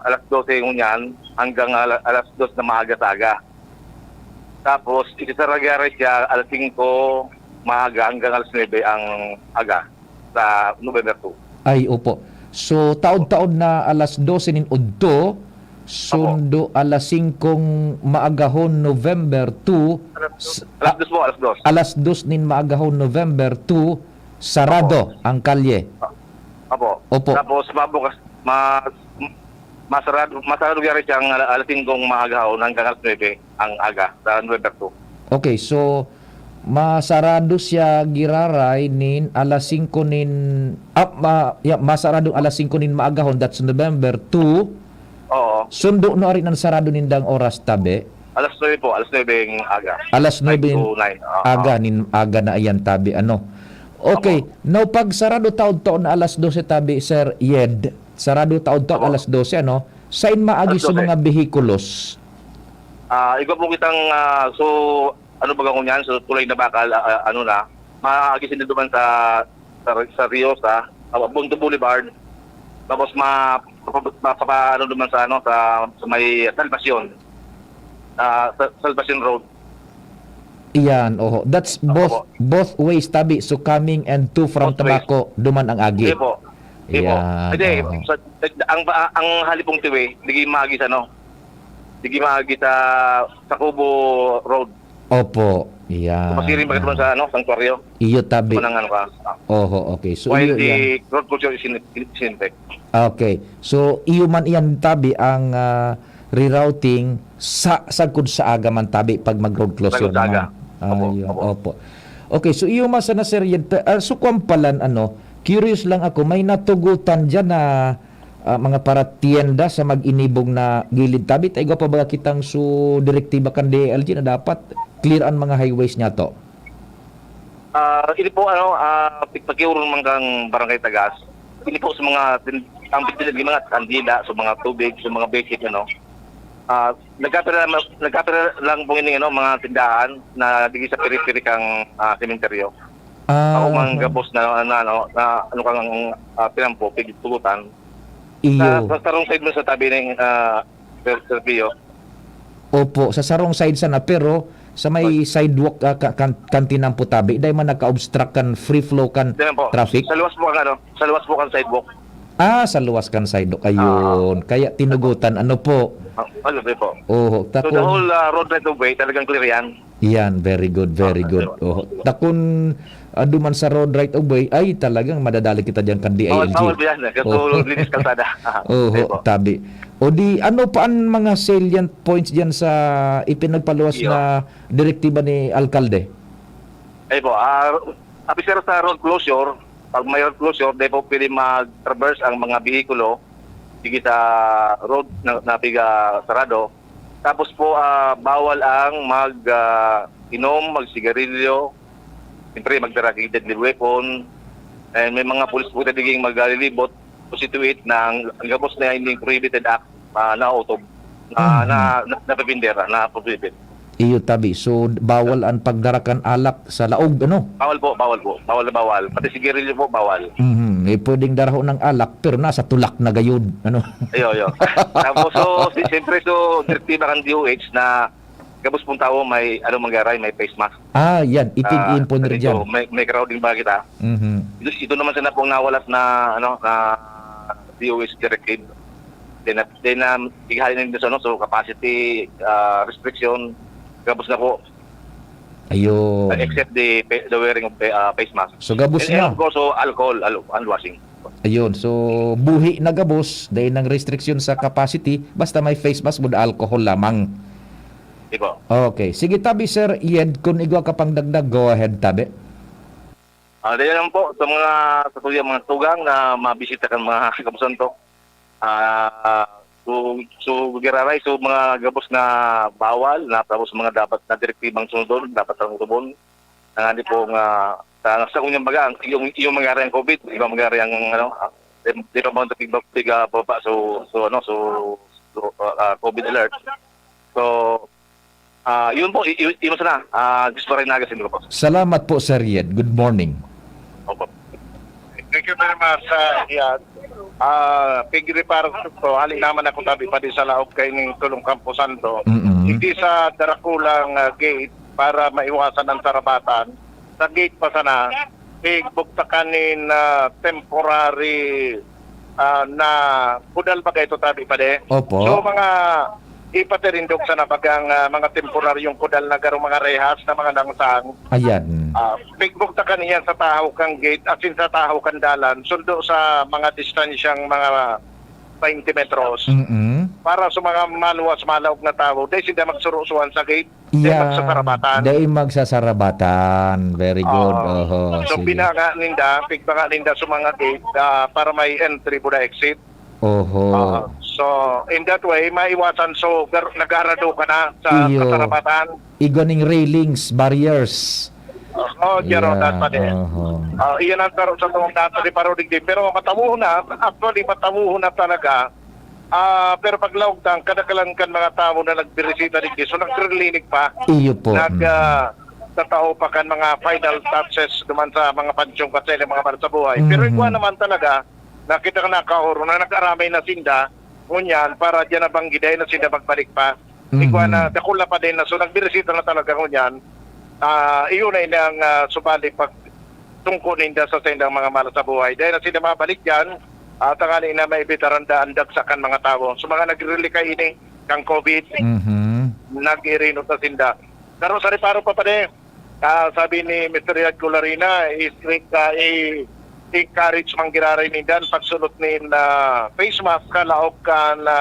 alas 12 ngunyan hanggang alas 2 na maaga-aga. Tapos, isasaragara siya alas 5 maaga hanggang alas 9 ang aga sa November 2.
Ay, opo. So, taon-taon na alas 12 nin udto, sundo alas 5 maagahon November 2.
Alas 2 po, alas 2.
Alas 2 nin maagahon November 2, sarado ang kalye.
Opo. Tapos, mabukas, masarado gari siyang alas 5 maagahon hanggang alas 9 ang aga sa November 2.
Okay, so masarado siya giraray nin alas 5 nin masarado alas 5 nin maagahon, that's November 2.
Oo.
Sundo no rin ang sarado nindang oras tabi.
Alas 9 po, alas 9 ang aga.
Alas 9 aga nin aga na ayan tabi Okay, now pag sarado taon-taon na alas 12 tabi Sir Yed, sarado taon-taon alas 12 sain maagi sa mga behikulos?
Iba po kitang so ano ba kung yan, so tulay na bakal maagisin din naman sa Rio, sa Bunto Boulevard. Tapos mapapano naman sa may Salvacion. Salvacion Road.
Iyan, oho. That's both ways, tabi. So coming and to from Tamaco, duman ang agi.
Hindi po.
Iyan,
Hindi,
oho.
ang halipong tiwi, hindi maagi sa Cubo Road.
Opo. Iyan.
Masiring ba naman sa sanctuaryo?
Iyo tabi.
Manang ka.
Oho, okay. So
While
iyo
the
yan.
road closure is sintek.
Okay. So iyo man iyan tabi ang rerouting sa sagkod sa aga man tabi pag mag-road closure
Sagkod sa aga.
Ayun, opo. Okay, so iyo man sa naserye so kwampalan curious lang ako, may natugutan diyan na mga para tienda sa mag-inibog na gilid tabi tay pa ba kitang su direktiba kan DLG na dapat clear ang mga highways niya to.
Ini po pagkiuron man kang barangay Tagas. Ini po sa mga ang mga kandila, sa mga tubig, sa mga basic nagkapira lang po ini mga tindahan na digi sa periphery kang sementeryo. Ako mang gabos na kang pinampo pigitugutan.
Iyo.
Sa sarong side mo sa tabi ng Serpio.
Opo, sa sarong side sana pero sa may sidewalk kantinang putabi dahil man naka-obstruct kan free flow kan traffic.
Sa luwas po kan sidewalk.
Sa luwas kan sidewalk ayun. Kaya tinugutan po.
Ano po?
Oh,
So the whole road right of way talagang clear yan.
Yan, very good. Oh, takon duman sa road right of way ay talagang madadali kita diyan kan DILG.
Bawal ba yan? Kasi linis kalsada.
Tabi. O di ano pa ang mga salient points diyan sa ipinagpaluwas na direktiba ni alkalde?
Ay po, apisero sa road closure, pag may road closure, di po pwede mag-traverse ang mga bihikulo sige sa road na piga sarado. Tapos po bawal ang mag-inom, magsigarilyo, siyempre magdaragig deadly weapon, and may mga pulis po na diging maglilibot to situate na ang gabos na hindi prohibited act na autob na napapindera, na prohibit.
Iyo tabi. So bawal ang pagdarakan alak sa laog
Bawal po. Bawal. Pati sigarilyo po bawal.
Pwedeng daraho ng alak pero nasa tulak na gayud
Ayo. Tapos siyempre direktiba kan DOH na gabos pong tao may manggaray, may face mask.
Yan itig-in po rin dyan.
May crowding ba kita? Ito naman sana pong nawalas na DOH directive. Then ihalin din sa so capacity restriction gabos na po.
Ayun.
Except the wearing of face mask.
So gabos
and
na.
of course, alcohol, hand washing.
Ayun. So buhi na gabos dahil ng restriction sa capacity basta may face mask with alcohol lamang.
Diba?
Okay. Sige tabi sir, Ied, kung igwa ka pang dagdag, go ahead tabi.
Dahil lang po sa mga tugang na mabisita kan mga kapusan to. So giraray mga gabos na bawal na tapos mga dapat na direktibang sunod dapat ang utubon na hindi po sa kunyang baga yung mangyari ang COVID, ibang mangyari ang di pa mga piga baba COVID alert. So yun po, yun sana. Gusto rin nagasin ko po.
Salamat po Sir Ied. Good morning.
Opo.
Thank you very much, Iad. Pigri para to, halin naman ako tabi pa din sa laog kay ng Tulong Campo Santo. Hindi sa darakulang gate para maiwasan ang sarabatan. Sa gate pa sana, bugtakanin temporary na budal pa kayo tabi pa din.
Opo.
So mga ipatirindog sa nabagang mga temporaryong kudal na garong mga rehas na mga nangsang.
Ayan.
Pigbukta ka niya sa tahaw kang gate at sa tahaw kang dalan sundo sa mga distansyang mga 20 metros. Para sa mga maluwas malawag na tao, dahil sila magsurusuan sa gate, dahil magsasarabatan.
Dahil magsasarabatan. Very good.
So pinaka ninda sa mga gate para may entry po na exit. So in that way maiwasan nagarado ka na sa kasarapatan.
Iganing railings, barriers.
Jero dat pa din. Iyan ang taro sa tungong data di parodig din. Pero matamuho na talaga. Pero pag lawagtang kadakalan kan mga tao na nagbirisita din. So nagrilinig pa.
Iyo po.
tatao pa kan mga final touches duman sa mga pansyong katsele mga para sa buhay. Pero ikuha naman talaga nakita ka nakaoro na nag-aramay na sinda ngunyan para dyan na banggiday na sinda magbalik pa. Ikuha na dakula pa din na so nagbirisita na talaga ngunyan. Iyon ay nang subali pag tungkol ninda sa sindang mga mala sa buhay. Dahil na sinda mabalik dyan tangali na may bitaranda andag sa kan mga tao. So mga nag-rely kay ini kang COVID nag-irinot na sinda. Pero sa reparo pa din sabi ni Mr. Riyad Colarina, i-encourage manggiraray nindan pagsulot ni face mask kalaog ka na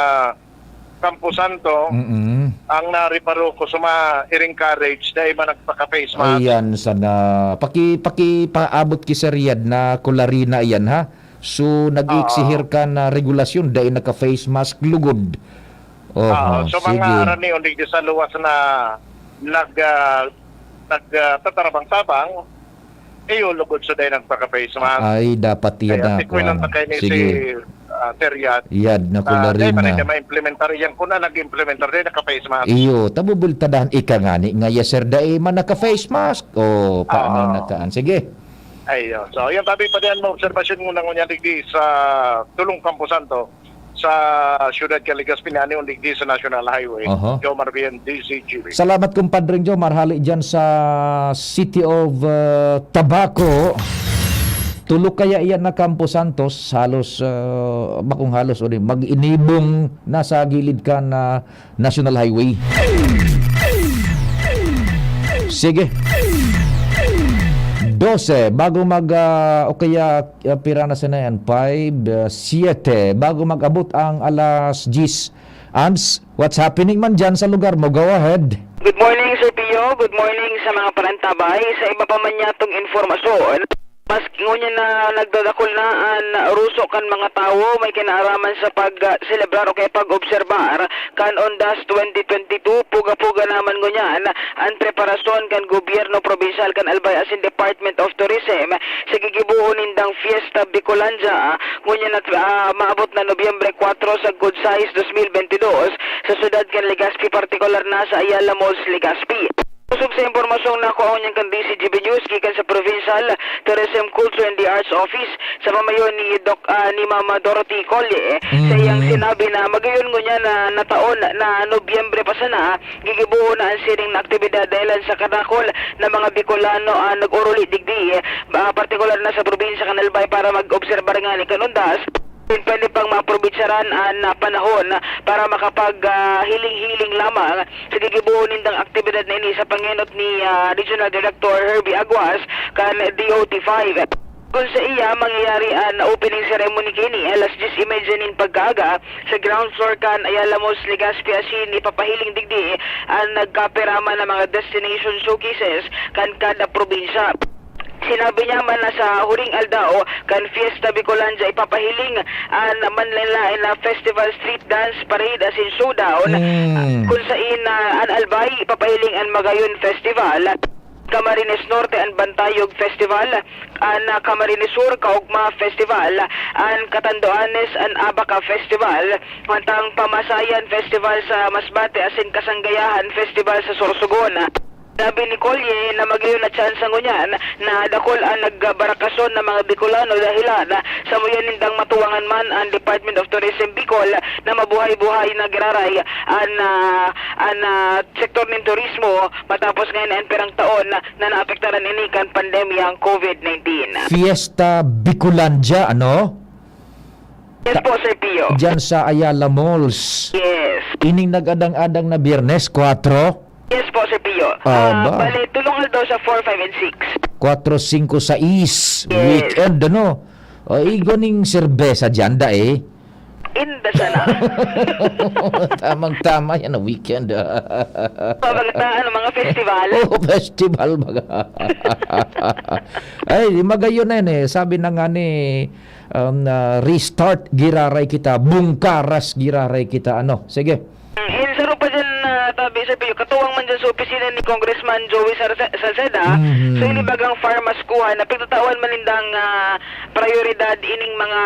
Campo Santo ang nariparo ko suma i-encourage dahil man nagpaka-face mask.
Ayan, sana. Paabot ki sa Riyad na Colarina yan ha. So, nag-iiksihir ka na regulasyon dahil naka-face mask lugod.
So mga arani unig sa luwas na nagtatarabang sabang iyo lugod sa dahil nagpaka-face mask.
Ay, dapat yan na.
Sige. Seriad.
Yad na Colarina.
Dahil pa ma-implementar yan. Kung na nag-implementar din, naka-face mask.
Iyo, tabubultadahan ika nga ni. Ngaya sir, dahil man naka-face mask. O, paano nakaan? Sige.
Ayun. So, yung tabi pa din mo, observasyon muna ngunyan digdi sa Tulong Campo Santo sa Ciudad Legazpi ni yung digdi sa National Highway. Jomar Bien, DCGB.
Salamat kumpadring Jomar. Hali dyan sa City of Tabaco. Tulog kaya iyan na Campo Santos, halos, bakong halos, mag-inibong nasa gilid ka na National Highway. Sige. 12, bago o kaya pirana sa na yan, 5, 7, bago mag-abot ang alas 10. Ans, what's happening man dyan sa lugar mo? Go ahead.
Good morning, Sir Pio. Good morning sa mga parantabay. Sa iba pa man yatong informasyon, mas ngunyan na nagdadakol na ruso kan mga tao may kinaaraman sa pag-celebrar o kaya pag-obserbar kan Ondas 2022 puga-puga naman ngunyan ang preparasyon kan gobyerno probinsal kan Albay asin Department of Tourism sa gigibuhon nindang Fiesta Bicolandia ngunyan at maabot na Nobyembre 4 sa Good Size 2022 sa syudad kan Legazpi, partikular na sa Ayala Malls, Legazpi. Usog sa impormasyong nakuha niyang kan DCGB News gikan sa Provincial Tourism, Culture and the Arts Office sa pamayon ni ni Mama Dorothy Collie sa iyang sinabi na magayon ko niya na taon na Nobyembre pa sana gigibuho na ang siring na aktibidad dahil sa kanakol na mga Bicolano nag-uruli digdi partikular na sa probinsya kan Albay para mag-obserbar nga ni kanundas. Pwede pang maprobitsaran na panahon para makapag-hiling-hiling lamang sa gigibuhon nindang aktibidad na ini sa panginot ni Regional Director Herbie Aguas kan DOT5. Kung sa iya, mangyayari na opening ceremony kini alas 10:30 pagkaaga sa ground floor kan Ayala Malls, Legazpi asin ipapahiling digdi ang nagkaperama ng mga destination showcases kan kada probinsya. Sinabi niya man na sa huling aldao kan Fiesta Bicolandia ipapahiling naman nila na Festival Street Dance Parade as in showdown kung saan an Albay ipapahiling ang Magayon Festival, Camarines Norte ang Bantayog Festival, ang Camarines Sur Kaugma Festival, ang Catanduanes ang Abaca Festival, mantang Pamasayan Festival sa Masbate asin Kasanggayahan Festival sa Sorsogon. Sabi ni Collie na magayon na chance ngunyan na dakol ang nagbarakason ng mga Bicolano dahilan sa muyan nindang matuwangan man ang Department of Tourism Bicol na mabuhay-buhay na giraray ang sektor ng turismo matapos ngayon ang perang taon na naapektaran ini kan pandemya ang COVID-19.
Fiesta Bicolandia, ano?
Yes po, Sir Pio.
Diyan sa Ayala Malls.
Yes.
Ining nag-adang-adang na Biyernes, 4?
Yes po, Sir Pio. Bale, tulong daw sa 4, 5, and 6.
4, 5, 6. Weekend, ano? Igoning serbesa dyan, dae.
Inda sana.
Tamang-tama yan na weekend.
Mga festival.
Festival. Ay, magayon na yun eh. Sabi na nga ni restart giraray kita. Bungkaras giraray kita. Ano? Sige.
Insaro pa dyan tabi sa Pio, katuwang man dyan sa opisina ni Congressman Joey Salceda, so inibagang farmaskuhan na pagtatawan manindang prioridad ining mga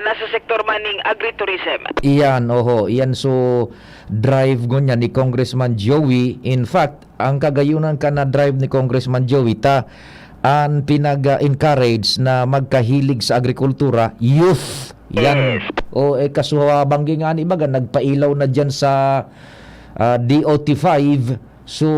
nasa sektor maning agritourism.
Iyan, oho. Iyan, so drive ngonya ni Congressman Joey. In fact, ang kagayunan ka na drive ni Congressman Joey ang pinag-encourage na magkahilig sa agrikultura, youth. Yan. O kasuhabanggi nga ni baga, nagpailaw na dyan sa DOT5. So,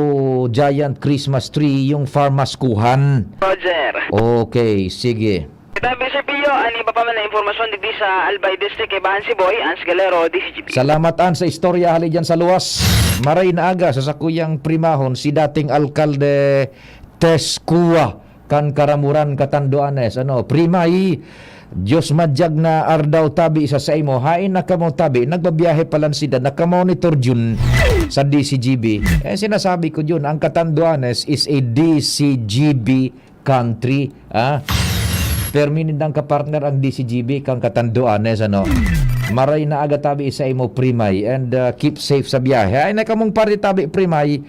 giant Christmas tree, yung farmaskuhan.
Roger.
Okay, sige.
Tabi Sir Pio, ani pa man na informasyon dito sa Albay District kay Bahan Siboy, Ans Galero, DCGP.
Salamat sa istorya hali dyan sa luwas. Maray na aga sa sakuyang primahon si dating alkalde Tescua kan Karamuran Katanduanes. Primay, Diyos madyag na ardaw tabi isa sa imo. Hain na kamo tabi, nagbabiyahe palan sida, nakamonitor dyan sa DCGB. Sinasabi ko dyan, ang Katanduanes is a DCGB country. Perminindang kapartner ang DCGB kang Katanduanes. Maray na aga tabi isa imo Primay, and keep safe sa biyahe. Ay nakamong pari tabi Primay,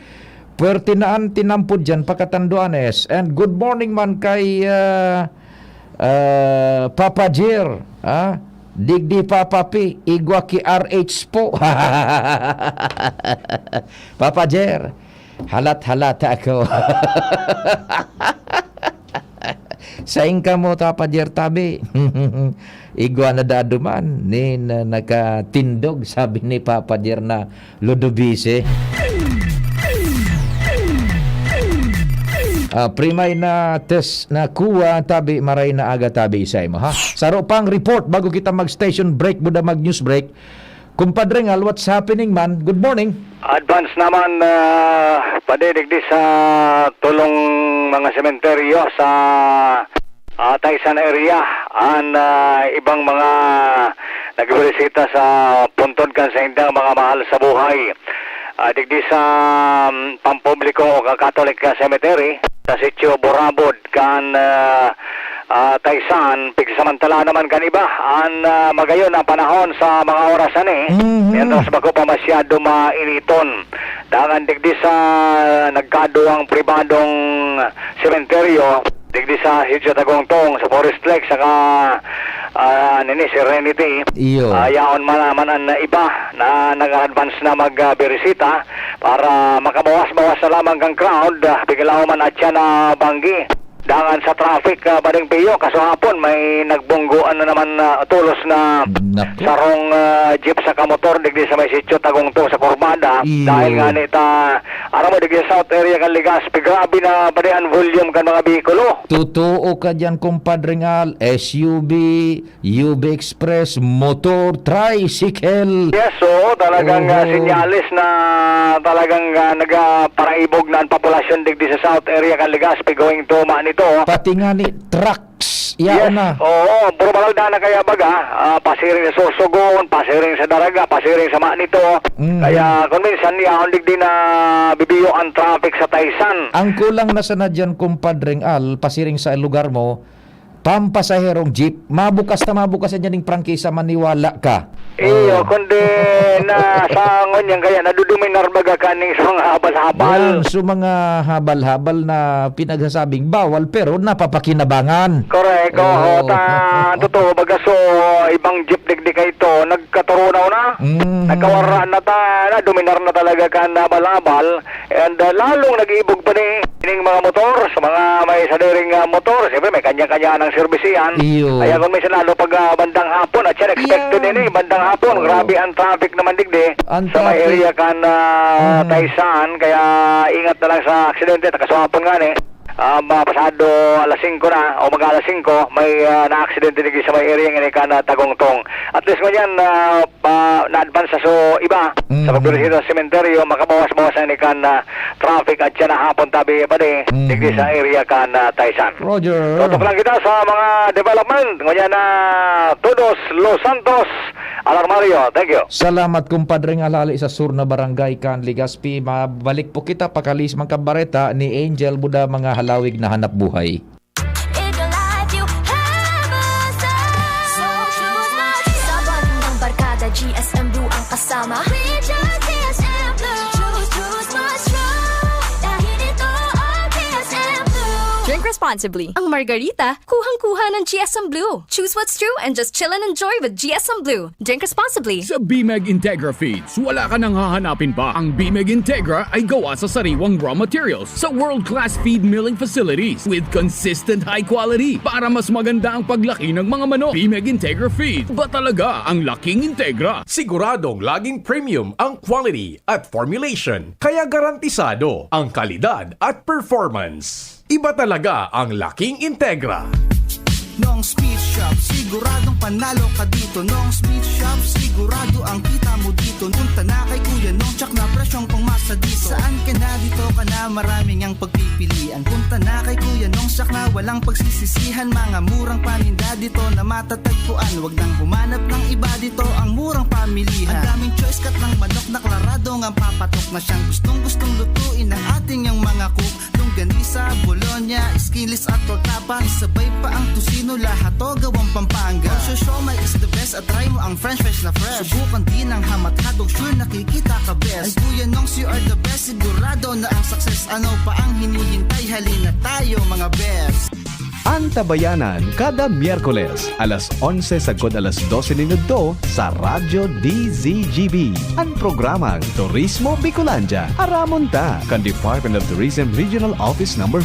puwertinaan tinampod dyan pa Katanduanes. And good morning man kay Papa Jer, digdi Papa P, igwa ki RH po. Papa Jer, halat-halat ako. Saing ka mo Papa Jer tabi. Igwa na daduman ni nakatindog, sabi ni Papa Jer na Ludovise. Primay na test na kuha tabi, maray na aga tabi isay mo, ha? Saro pang report bago kita mag-station break, buda mag-news break. Kumpadre ngal, what's happening man? Good morning.
Advance naman padidig di sa tulong mga sementeryo sa Taysan area an ibang mga nagbirisita sa puntod kan sa indang mga mahal sa buhay. Digdi sa pampubliko o Catholic Cemetery sa sitio Borabod kan Taysan, pigsamantala naman kaniba an magayon ang panahon sa mga orasan mientras bago pa masyado mainiton. Dangan digdi sa nagkaduang pribadong sementeryo digdi sa Hidyo Tagongtong sa Forest Lake saka nini Serenity. Yaon man ang iba na nag-advance na magbirisita para makabawas-bawas na lamang kang crowd. Biglaw man at siya na banggi dangan sa traffic Bading Pio. Kaso hapon may nagbungguan na naman tulos na sarong jeep sa kamotor digdi sa may sitio Tagongtong sa Corbada. Dahil nga nita mo digdi sa south area kan Legazpi, grabe na badian volume kan mga bikulo.
Totoo ka dyan kumpadre ngal, SUV, UB Express, motor, tricycle.
Yes, so talagang sinyalis na talagang nagparaibog na ang populasyon digdi sa south area kan Legazpi going to Manito.
Pati nga ni trucks, yan na.
Oo, puro balagda na kaya baga, pasiring sa Sorsogon, pasiring sa Daraga, pasiring sa Manito. Kaya kung minsan yaon digdi na bibiyo ang traffic sa Taysan.
Ang kulang na sana dyan kumpadreng al, pasiring sa lugar mo, pampasaherong jeep, mabukas yan yung prangkisa, maniwala ka.
Iyo, kundi na sangon yan kaya naduduminar baga kaning sa mga habal-habal.
Yan, so mga habal-habal na pinagsasabing bawal pero napapakinabangan.
Correct, totoo baga so ibang jeep digdi kay ito, nagkaturunaw na, nagkawaraan na naduminar na talaga kan habal-habal, and lalong nag-iibog pa ni mga motor, sa mga may sadiring motor, siyempre may kanya-kanya ng serbisyan. Kaya kung minsan lalo pag bandang hapon, at yan expected din bandang hapon, grabe ang traffic naman digdi sa may area kan Taysan, kaya ingat na lang sa aksidente, takaswapon nga pasado alas 5 na o mag-alas 5 may na-aksidente digdi sa may area nga kan Tagongtong. At least ganyan na-advance so iba sa pagbirisita sa sementeryo, makabawas-bawasan ni kan traffic at yan na hapon tabi digdi sa area kan Taysan.
Roger.
Tutok lang kita sa mga development ganyan na Todos Los Santos Alarmario. Thank you.
Salamat kumpadre ng alali sa sur na barangay kan Legazpi. Mabalik po kita pakalis mga kabareta ni Angel Buda mga halawig na hanap buhay.
GSM Blue ang kasama.
Drink
responsibly. Ang margarita, kuhang-kuha ng GSM Blue. Choose what's true and just chill and enjoy with GSM Blue. Drink responsibly.
Sa BMEG Integra Feeds, wala ka nang hahanapin pa. Ang BMEG Integra ay gawa sa sariwang raw materials sa world-class feed milling facilities with consistent high quality para mas maganda ang paglaki ng mga manok. BMEG Integra Feed, ba talaga ang laking Integra?
Siguradong laging premium ang quality at formulation, kaya garantisado ang kalidad at performance. Iba talaga ang laking Integra.
Nong Speed Shop, siguradong panalo ka dito. Nong Speed Shop, sigurado ang kita mo dito. Punta na kay Kuya Nong, tsak na presyong pangmasa dito. Saan ka na dito ka na, maraming ang pagpipilian. Punta na kay Kuya Nong, tsak na walang pagsisisihan. Mga murang paninda dito na matatagpuan. Huwag nang humanap ng iba dito, ang murang pamilihan. Ang daming choice cut ng manok na klarado ang papatok na siyang gustong lutuin ng ating yung mga cook. Longganisa, Bologna, skinless at tortapa. Sabay pa ang tusino, lahat to gawang Pampanga. Kung siomai is the best at try mo ang french fries na fresh. Subukan din ang hamat-hadog, sure nakikita ka best. Ay Kuya Nongs, you are the best, sigurado na ang success. Ano pa ang hinihintay, halina tayo mga best.
Antabayanan kada Miyerkules, alas 11 sagod alas 12 minuto sa Radyo DZGB. Ang programang Turismo Bicolandia, aramon ta, kan Department of Tourism Regional Office No. 5.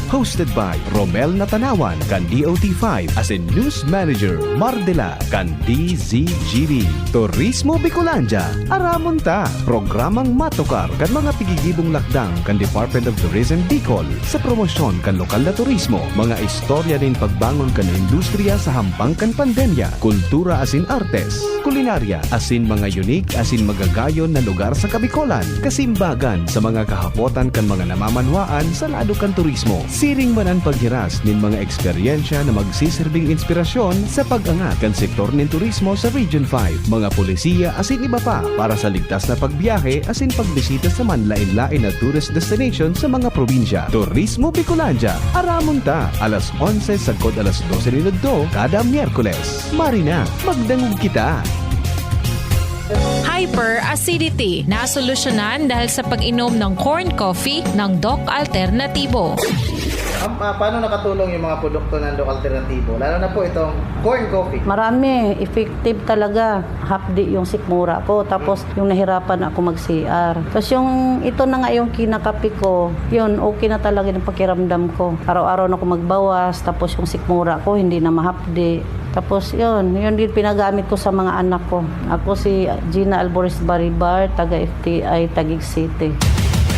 Hosted by Romel Natanawan, kan DOT5, as in News Manager Mardela, kan DZGB. Turismo Bicolandia, aramon ta, programang matukar kan mga pigigibong lakdang kan Department of Tourism Bicol sa promosyon kan lokal na turismo, mga istorya din pagbangon kan industriya sa hampang kan pandemya, kultura asin artes, kulinarya asin mga unique asin magagayon na lugar sa Kabicolan, kasimbagan sa mga kahapotan kan mga namamanwaan sa lado kan turismo, siring manan paghiras nin mga eksperyensya na magsisirbing inspirasyon sa pag-angat kan sektor nin turismo sa Region 5, mga polisiya asin iba pa para sa ligtas na pagbiyahe asin pagbisita sa manlain-lain na tourist destination sa mga probinsya. Turismo Bicolandia, aramon ta, alas 11 sagod alas 12 minuto kada Miyerkules. Marina, magdangog kita!
Hyperacidity na solusyonan dahil sa pag-inom ng corn coffee ng Doc Alternatibo.
Paano nakatulong yung mga produkto ng Doc Alternatibo? Lalo na po itong corn coffee.
Marami. Effective talaga. Hapdi yung sikmura ko. Tapos yung nahirapan ako mag-CR. Tapos yung ito na nga yung kinakapi ko, yun, okay na talaga yung pakiramdam ko. Araw-araw na ako magbawas. Tapos yung sikmura ko, hindi na mahapdi. Tapos yun din pinagamit ko sa mga anak ko. Ako si Gina Alboris Baribar, taga-FTI, Taguig City.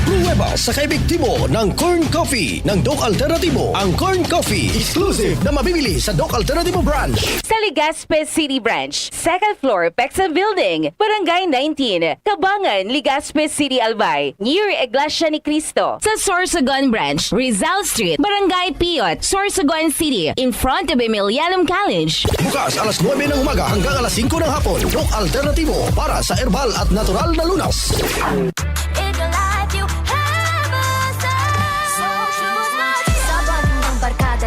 Pruweba sa kaepektibo ng Corn Coffee ng Doc Alternatibo. Ang Corn Coffee, exclusive na mabibili sa Doc Alternatibo branch.
Sa Legazpi City Branch, 2nd floor, Pexam Building, Barangay 19, Kabangan, Legazpi City, Albay, near Iglesia ni Cristo. Sa Sorsogon Branch, Rizal Street, Barangay Piot, Sorsogon City, in front of Emilianum College.
Bukas alas 9 ng umaga hanggang alas 5 ng hapon. Doc Alternatibo para sa herbal at natural na lunas.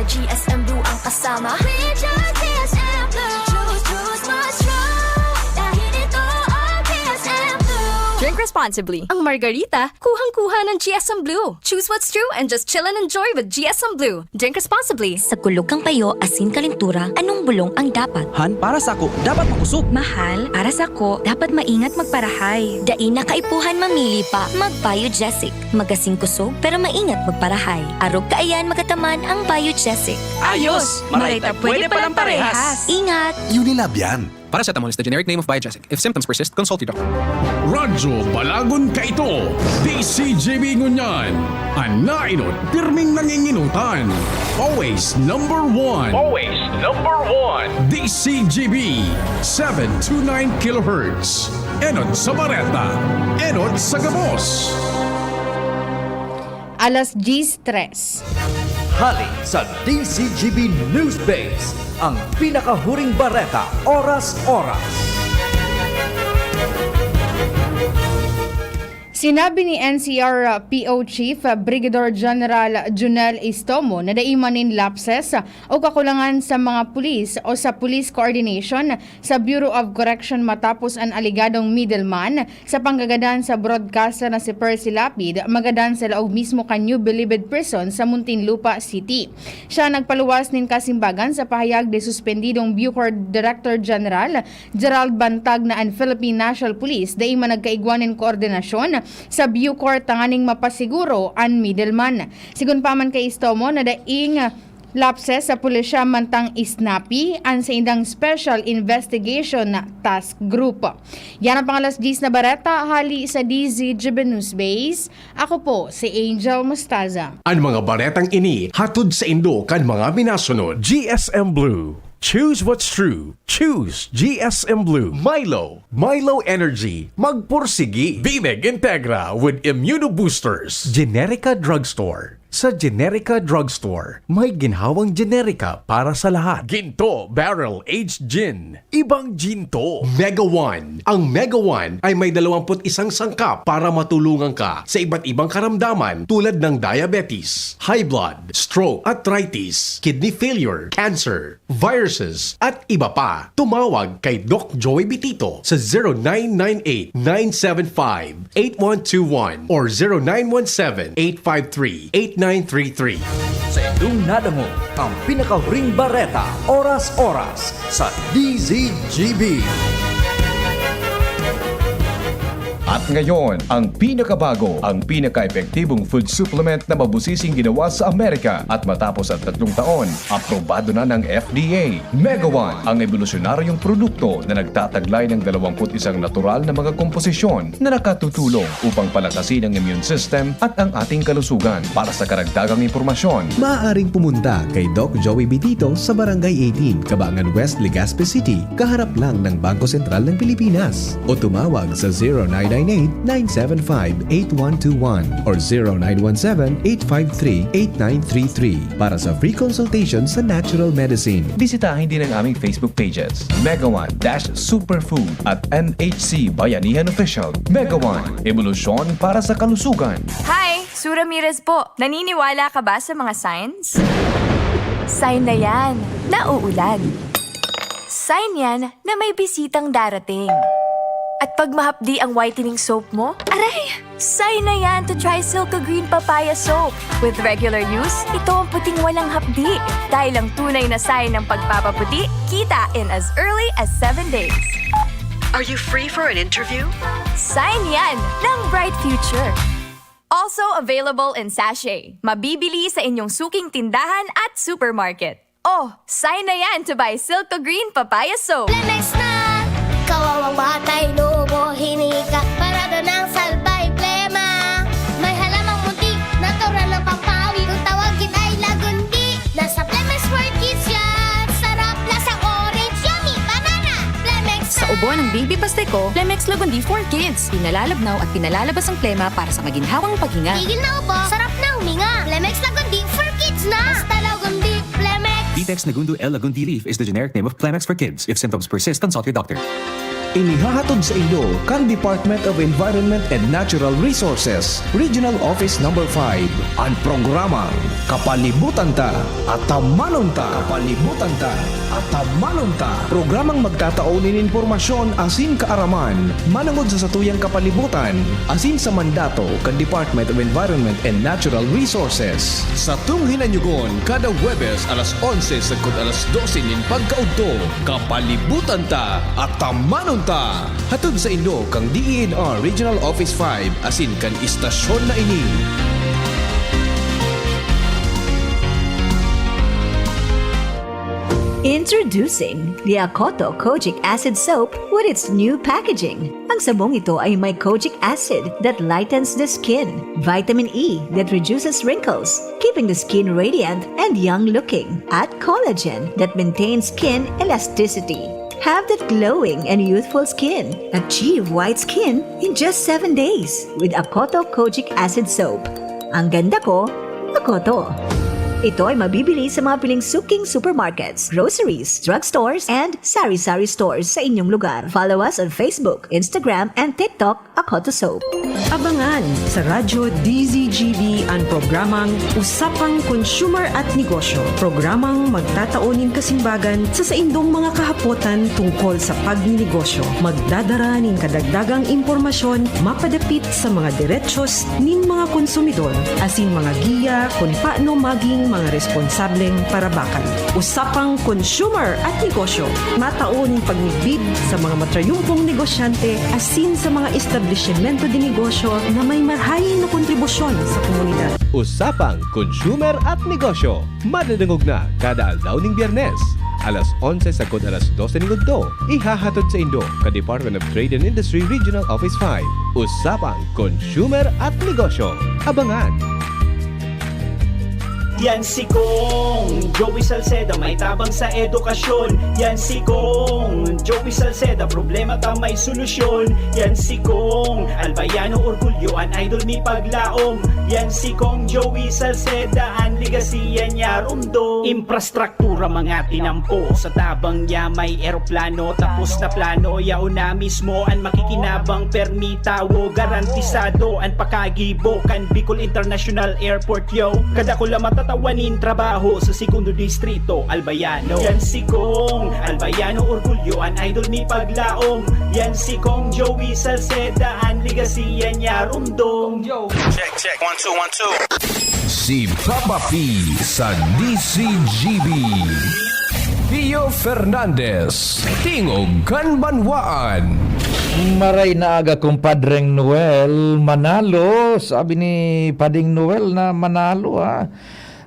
GSM Blue ang kasama. GSM Blue. Choose my strong. Dahil ito ang GSM Blue.
Drink responsibly. Ang margarita, kuhang-kuha ng GSM Blue. Choose what's true and just chill and enjoy with GSM Blue. Drink responsibly.
Sa kulog kang payo, asin kalintura, anong bulong ang dapat?
Han, para sa ako, dapat makusog.
Mahal, para sa ko, dapat maingat magparahay. Dai na kaipuhan mamili pa, mag-Biogesic. Magasing kusog, pero maingat magparahay. Arog kaayan magataman ang Biogesic.
Ayos! Marayta, pwede palang parehas.
Ingat!
Unilab yan.
Paracetamol is the generic name of Biogesic. If symptoms persist, consult your doctor.
Radyo Balagon Kaito, DCGB Ngunyan, Anainot, pirming nanginginutan. Always number one.
Always number one.
DCGB, 729 kHz. Enot sa Bareta, Enot sa Gabos.
Alas 10:03.
Hali sa DCGB News Base, ang pinakahuring bareta oras-oras.
Sinabi ni NCR PO Chief Brigadier General Junel Istomo na daimanin lapses o kakulangan sa mga pulis o sa police coordination sa Bureau of Correction matapos ang aligadong middleman sa panggagadan sa broadcaster na si Percy Lapid magadan sa laog mismo ka New Bilibid Prison sa Muntinlupa City. Siya nagpaluwas nin kasimbagan sa pahayag de suspendidong Bucor Director General Gerald Bantag na ang Philippine National Police daiman nagkaigwanin koordinasyon sa Bucor tanganing mapasiguro ang middleman. Sigun pa man kay Istomo na daing lapses sa pulisya mantang isnapi ang sa indang Special Investigation Task Group. Yan ang pangalas 10 na bareta hali sa DZGB News Base. Ako po si Angel Mostaza.
Ang mga baretang ini hatod sa indo kan mga minasunod. GSM Blue. Choose what's true. Choose GSM Blue. Milo Energy. Magpursigi. Bimeg Integra with Immunoboosters. Generica Drugstore. Sa Generica Drugstore, may ginhawang generika para sa lahat. Ginto Barrel Aged Gin. Ibang ginto. Mega One. Ang Mega One ay may 21 sangkap para matulungan ka sa iba't ibang karamdaman tulad ng diabetes, high blood, stroke, arthritis, kidney failure, cancer, viruses, at iba pa. Tumawag kay Doc Joey Bitito sa 0998-975-8121 or 0917-853-8933.
Sa indong nadamo ang pinakahuring bareta, oras-oras sa DZGB.
At ngayon, ang pinakabago, ang pinaka-epektibong food supplement na mabusising ginawa sa Amerika at matapos ang 3 taon, aprobado na ng FDA. Mega One, ang evolusyonaryong produkto na nagtataglay ng 21 natural na mga komposisyon na nakatutulong upang palakasin ang immune system at ang ating kalusugan. Para sa karagdagang impormasyon,
Maaaring pumunta kay Doc Joey Bitito sa Barangay 18, Cabangan West, Legazpi City, kaharap lang ng Bangko Sentral ng Pilipinas. O tumawag sa 0998-975-8121 or 0917-853-8933 para sa free consultation sa natural medicine.
bisitahin din ang aming Facebook pages, Mega One Superfood at NHC Bayanihan Official. Mega One, evolusyon para sa kalusugan.
Hi! Sue Ramirez po. Naniniwala ka ba sa mga signs? Sign na yan, na uulan. Sign yan na may bisitang darating. At pag mahapdi ang whitening soap mo, aray! Sign na yan to try Silka Green Papaya Soap. With regular use, ito ang puting walang hapdi. Dahil ang tunay na sign ng pagpapaputi, kita in as early as 7 days.
Are you free for an interview?
Sign yan ng Bright Future. Also available in sachet. Mabibili sa inyong suking tindahan at supermarket. Oh, sign na yan to buy Silka Green Papaya Soap.
Lemex na! Kawawang batay, lobo, hinika. Parada ng salbay, plema. May halamang munti, natural ng pampawi. Kung tawagin ay lagundi. Nasa Plemex for Kids yan. Sarap, lasang orange, yummy, banana. Plemex
Sa ubo ng baby pasteko, Plemex Lagundi for Kids. Pinalalabnaw at pinalalabas ang plema para sa maginhawang paghinga.
Tigil na ubo, sarap na huminga. Plemex Lagundi for Kids na. Basta Lagundi, Plemex.
Vitex Nagundu L. Lagundi Leaf is the generic name of Plemex for kids. If symptoms persist, consult your doctor.
Inihahatod sa inyo kan Department of Environment and Natural Resources, Regional Office No. 5. Ang programang Kapalibutan Ta at Tamanon Ta. Kapalibutan Ta at Tamanon Ta. Programang magtataunin informasyon asin kaaraman, manangod sa satuyang kapalibutan, asin sa mandato kan Department of Environment and Natural Resources. Sa tunghinanyugon, kada Huwebes alas 11 sagkod alas 12 nin pagkaudto, Kapalibutan Ta at Tamanon Ta. Hatod sa Indo kang DENR Regional Office 5 asin kan istasyon na ini.
Introducing the Akoto Kojic Acid Soap with its new packaging. Ang sabong ito ay may kojic acid that lightens the skin, vitamin E that reduces wrinkles, keeping the skin radiant and young-looking, at collagen that maintains skin elasticity. Have that glowing and youthful skin. Achieve white skin in just 7 days with Akoto Kojic Acid Soap. Ang ganda ko, Akoto. Ito ay mabibili sa mga piling suking supermarkets, groceries, drugstores, and sari-sari stores sa inyong lugar. Follow us on Facebook, Instagram, and TikTok, Akoto Soap.
Abangan sa Radyo DZGB ang programang Usapang Consumer at Negosyo. Programang magtataunin kasimbagan sa saindong mga kahapotan tungkol sa pagninegosyo. Magdadara nin kadagdagang impormasyon mapadapit sa mga diretsyon nin mga konsumidor, asin mga giya kung paano maging mga responsableng parabakan. Usapang Consumer at Negosyo. Mataunin pagnigbid sa mga matrayumpong negosyante asin sa mga establishmento di negosyo na may marhayin na kontribusyon sa komunidad.
Usapang Consumer at Negosyo. Madadangog na kada aldaw ning Biyernes. Alas 11 sagod alas 12 ning udto. Ihahatod sa Indo ka Department of Trade and Industry Regional Office 5. Usapang Consumer at Negosyo. Abangan!
Yan si Kong Joey Salceda, may tabang sa edukasyon. Yan si Kong Joey Salceda, problema ta may solusyon. Yan si Kong Albayano orgulyo, an idol ni paglaom. Yan si Kong Joey Salceda, an ligasiya niya rumdo. Infrastruktura mga tinampo, sa tabang niya may eroplano. Tapos na plano, yao na mismo an makikinabang permitawo. Garantisado an pakagibo kan Bicol International Airport yo. Kada ko lang matatawanin trabaho sa segundo distrito Albayano. Yan si Kong Albayano orgulyo, an idol ni paglaom. Yan si Kong Joey Salceda, an ligasiya niya rumdo.
Check 1 2 1 2.
Si Papa P sa DCGB. Pio Fernandez, Tingog Kanbanwaan.
Maray na aga kumpadreng Noel, manalo. Sabi ni Pading Noel na manalo ha.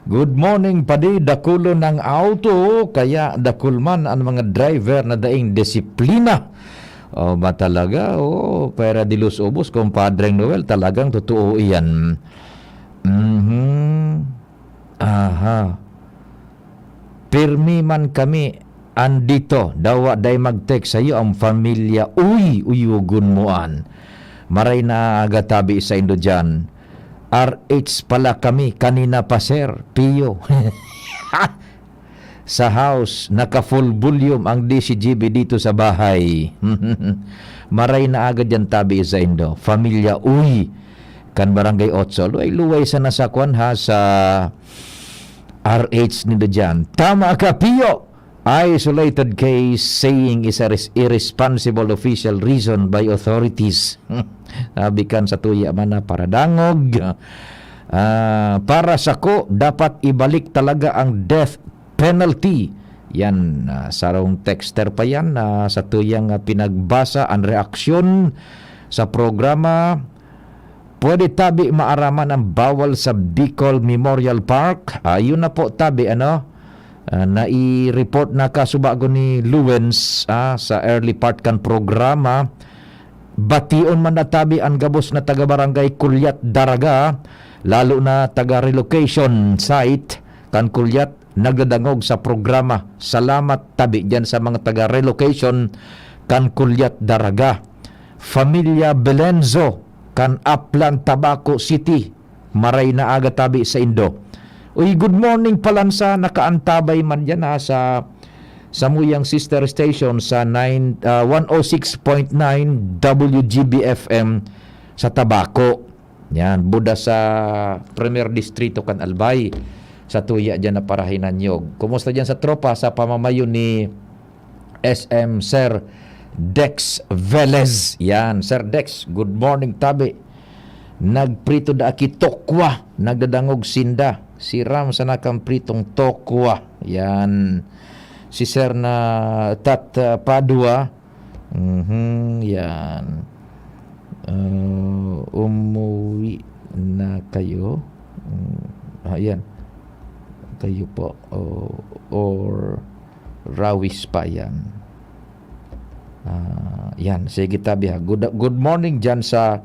Good morning Padi, dakulo ng auto, kaya dakulman ang mga driver na daing disiplina. Oh, ba talaga? Oh, pera di los ubos, kumpadreng Noel, talagang totoo iyan. Aha. Pirmi man kami andito, dawa day mag-text sa iyo ang pamilya. Uyugun moan. Maray na agatabi sa Indo dyan. RH pala kami kanina pa sir, Pio. Sa house, naka full volume ang DCGB dito sa bahay. Maray na agad yan tabi sa Indo. Pamilya, kan barangay Otsol. Ay luway sa nasakwan ha sa RH nito dyan. Tama ka, Pio! Isolated case saying is a irresponsible official reason by authorities. Sabi kan sa tuya man na paradangog. Para sa ko, dapat ibalik talaga ang death penalty. Yan, sarong texter pa yan sa tuyang pinagbasa ang reaksyon sa programa. Pwede tabi maaraman ang bawal sa Bicol Memorial Park. Yun na po tabi, nai-report na kasubago ni Luwens sa early part kan programa. Bation man natabi ang gabos na taga-barangay Kulyat Daraga, lalo na taga-relocation site kan Kulyat, nagdadangog sa programa. Salamat tabi dyan sa mga taga-relocation kan Kulyat Daraga. Familia Belenzo kan Upland Tabaco City, maray na aga tabi sa Indo. Good morning palansa, nakaantabay man yan sa muyang sister station sa 106.9 WGB-FM sa Tabaco. Yan, buda sa Premier Distrito kan Albay. Sa tuya dyan na parahinan nyog. Kumusta dyan sa tropa sa pamamayo ni SM Sir Dex Velez. Yan, Sir Dex, good morning tabi. Nagprito da aki tokwa, nagdadangog sinda. Si Ram sa nakang pritong tokwa. Yan. Si Sir na Tat Padua. Yan. Umuwi na kayo. Yan. Kayo po. Or rawis pa yan. Yan. Sige tabi ha. Good morning dyan sa...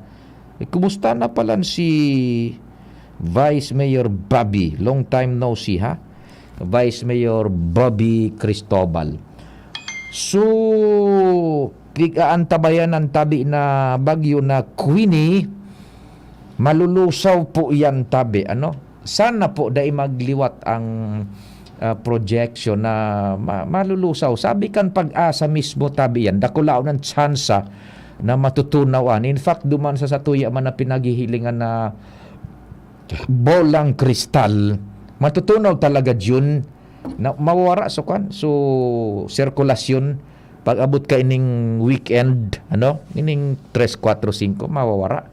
kumusta na pala si... Vice Mayor Bobby, long time no see ha. Vice Mayor Bobby Cristobal. So, pigaantabayan ang tabi na bagyo na Queenie, malulusaw po yan tabi, sana po dai magliwat ang projection na malulusaw. Sabi kan pag-asa mismo tabi yan, dakulao ng tsansa na matutunawan. In fact, duman sa tuya man na pinaghihilingan na bolang kristal, matutunaw talaga yun na mawawara so kan. So, sirkulasyon, pag abot ka ining weekend, ining 3, 4, 5, mawawara.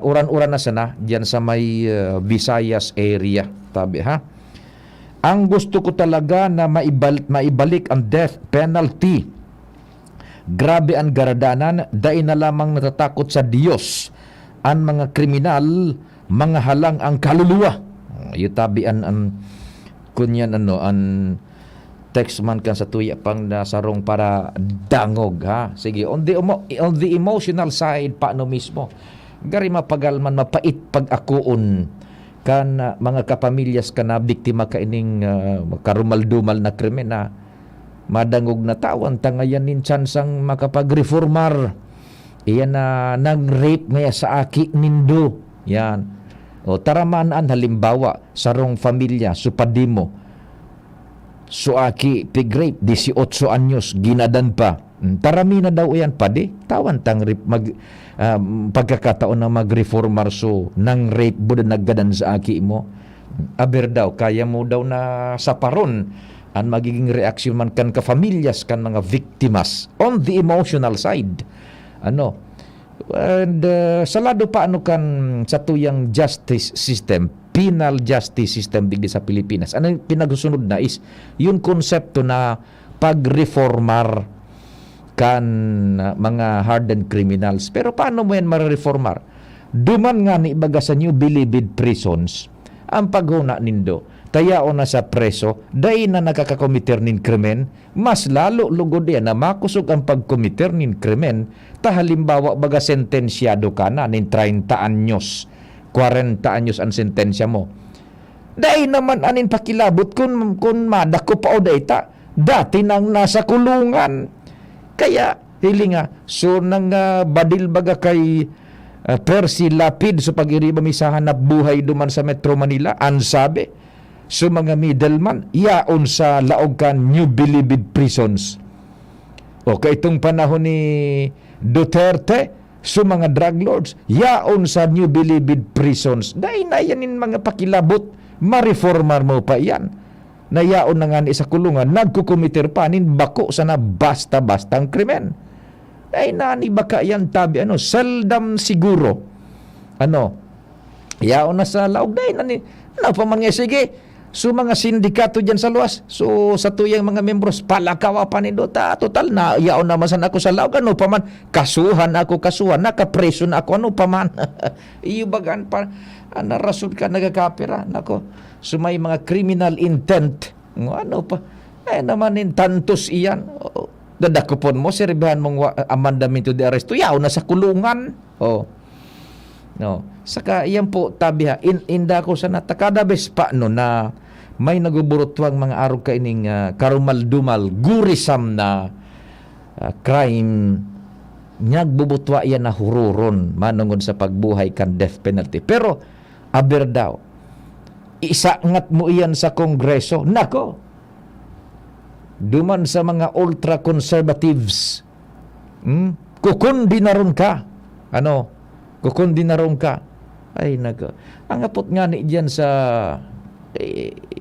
Uran-uran na sana diyan sa may Visayas area, tabi ha. Ang gusto ko talaga na maibalik ang death penalty. Grabe ang garadanan, dahil na lamang natatakot sa Diyos ang mga kriminal, mga halang ang kaluluwa. Yutabi ang kunyan an text man kan sa tuya pang nasarong para dangog ha. Sige, on the emotional side paano mismo? Gari mapagalman mapait pag-akuon kan mga kapamilyas ka na biktima ka ining karumal-dumal na krimen na madangog na tawan tangayan nin chansang makapag-reformar. Iyan na nag-rape ngaya sa aki nindo. Yan. O taramaan halimbawa sarong familia supadimo. So aki pig-rape 18 anyos ginadan pa. Tarami na daw yan padi. Tawan tang pagkakataon na mag-reformar so nang rape buda naggadan sa aki mo. Aber daw kaya mo daw na saparon ang magiging reaksyon man kan kafamilyas kan mga viktimas on the emotional side. And salado pa kan sa tuyang justice system, penal justice system digdi sa Pilipinas. Ano pinagusunod na is yung konsepto na pag-reformar kan mga hardened criminals. Pero paano mo yan ma-reformar? Duman nga ni ibaga sa New Bilibid prisons ang paghuna nindo. Tayao na sa preso, dahil na nakakakomiter nin krimen, mas lalo lugod yan na makusog ang pagkomiter nin krimen, ta halimbawa baga sentensyado ka na nin 30 anyos, 40 anyos ang sentensya mo. Dahil naman anin pakilabot kung madako pa o data, dati nang nasa kulungan. Kaya, hilinga, so nang badil baga kay Percy Lapid so pag-iriba misahan na buhay duman sa Metro Manila, ansabi, so mga middleman, yaon sa laog kan New Bilibid prisons. O kay itong panahon ni Duterte, so mga drug lords, yaon sa New Bilibid prisons. Dahil na yanin mga pakilabot, ma-reformar mo pa yan. Nayaon na nga ni sa kulungan, nagkukumiter pa nin bako sa na basta-basta ang krimen. Ay nani baka yan tabi, seldom siguro. Yaon na sa laog, dahil nani, sige, so mga sindikato dyan sa luwas, so sa tuyang mga membros, palakawa pa nindo, total na, yaon naman sana ako sa laog, paman, kasuhan, nakapreso na ako, paman, iyo bagan pa, narasod ka, nagakapira, so may mga criminal intent, naman in tantos iyan, dadakupon mo, sirbihan mong amendment to the arrest, yaw na sa kulungan, saka iyan po tabi ha, inda ko sa natakadabes pa na may naguburutwang mga araw kaining karumal-dumal, gurisam na crime, nyagbubutwa yan na hururon manungod sa pagbuhay kan death penalty. Pero, aber daw, isangat mo iyan sa Kongreso, duman sa mga ultra-conservatives, kukundi na ron ka, kukundi na ron ka, ay ang hapot nga ni dyan sa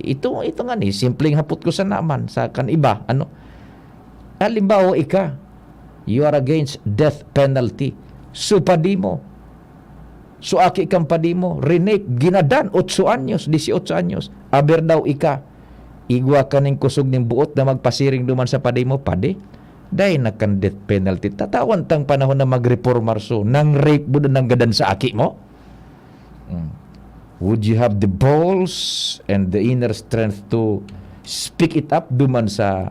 ito nga ni simpleng hapot ko sa naman sa kan iba halimbawa you are against death penalty, so padi mo, so aki kang padi mo renake ginadan 8 anyos 18 anyos, aber daw igwa ka ning kusog ning buot na magpasiring duman sa padi mo dahil na kan death penalty. Tatawan tang panahon na mag-reformar so nang rape mo nang gadan sa aki mo. Would you have the balls and the inner strength to speak it up duman sa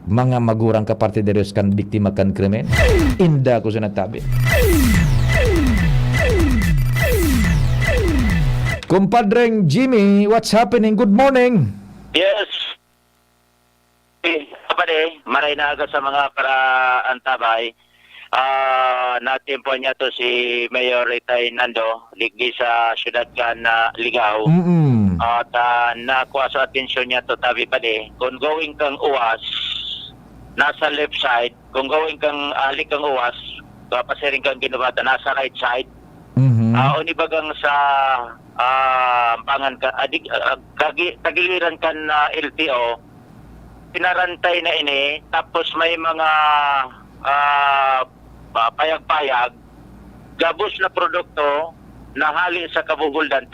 mga magurang kapartideros kan biktima kan krimen? Inda ko sa natabi. Kumpadreng Jimmy, what's happening? Good morning.
Yes. Kapade, maray na agad sa mga paraantabay. natimpo niya to si Mayor Itay Nando, ligdi sa syudad kan Ligao. At nakuha sa atensyon niya to tabi pa di. Kung going kang uwas, nasa left side. Kung going kang alik kang uwas, kapasiring kang ginubata, nasa right side. Unibagang sa pangan ka, tagiliran kan LTO, pinarantay na ini, tapos may mga payag-payag, gabos na produkto, nahali sa kabuguldan.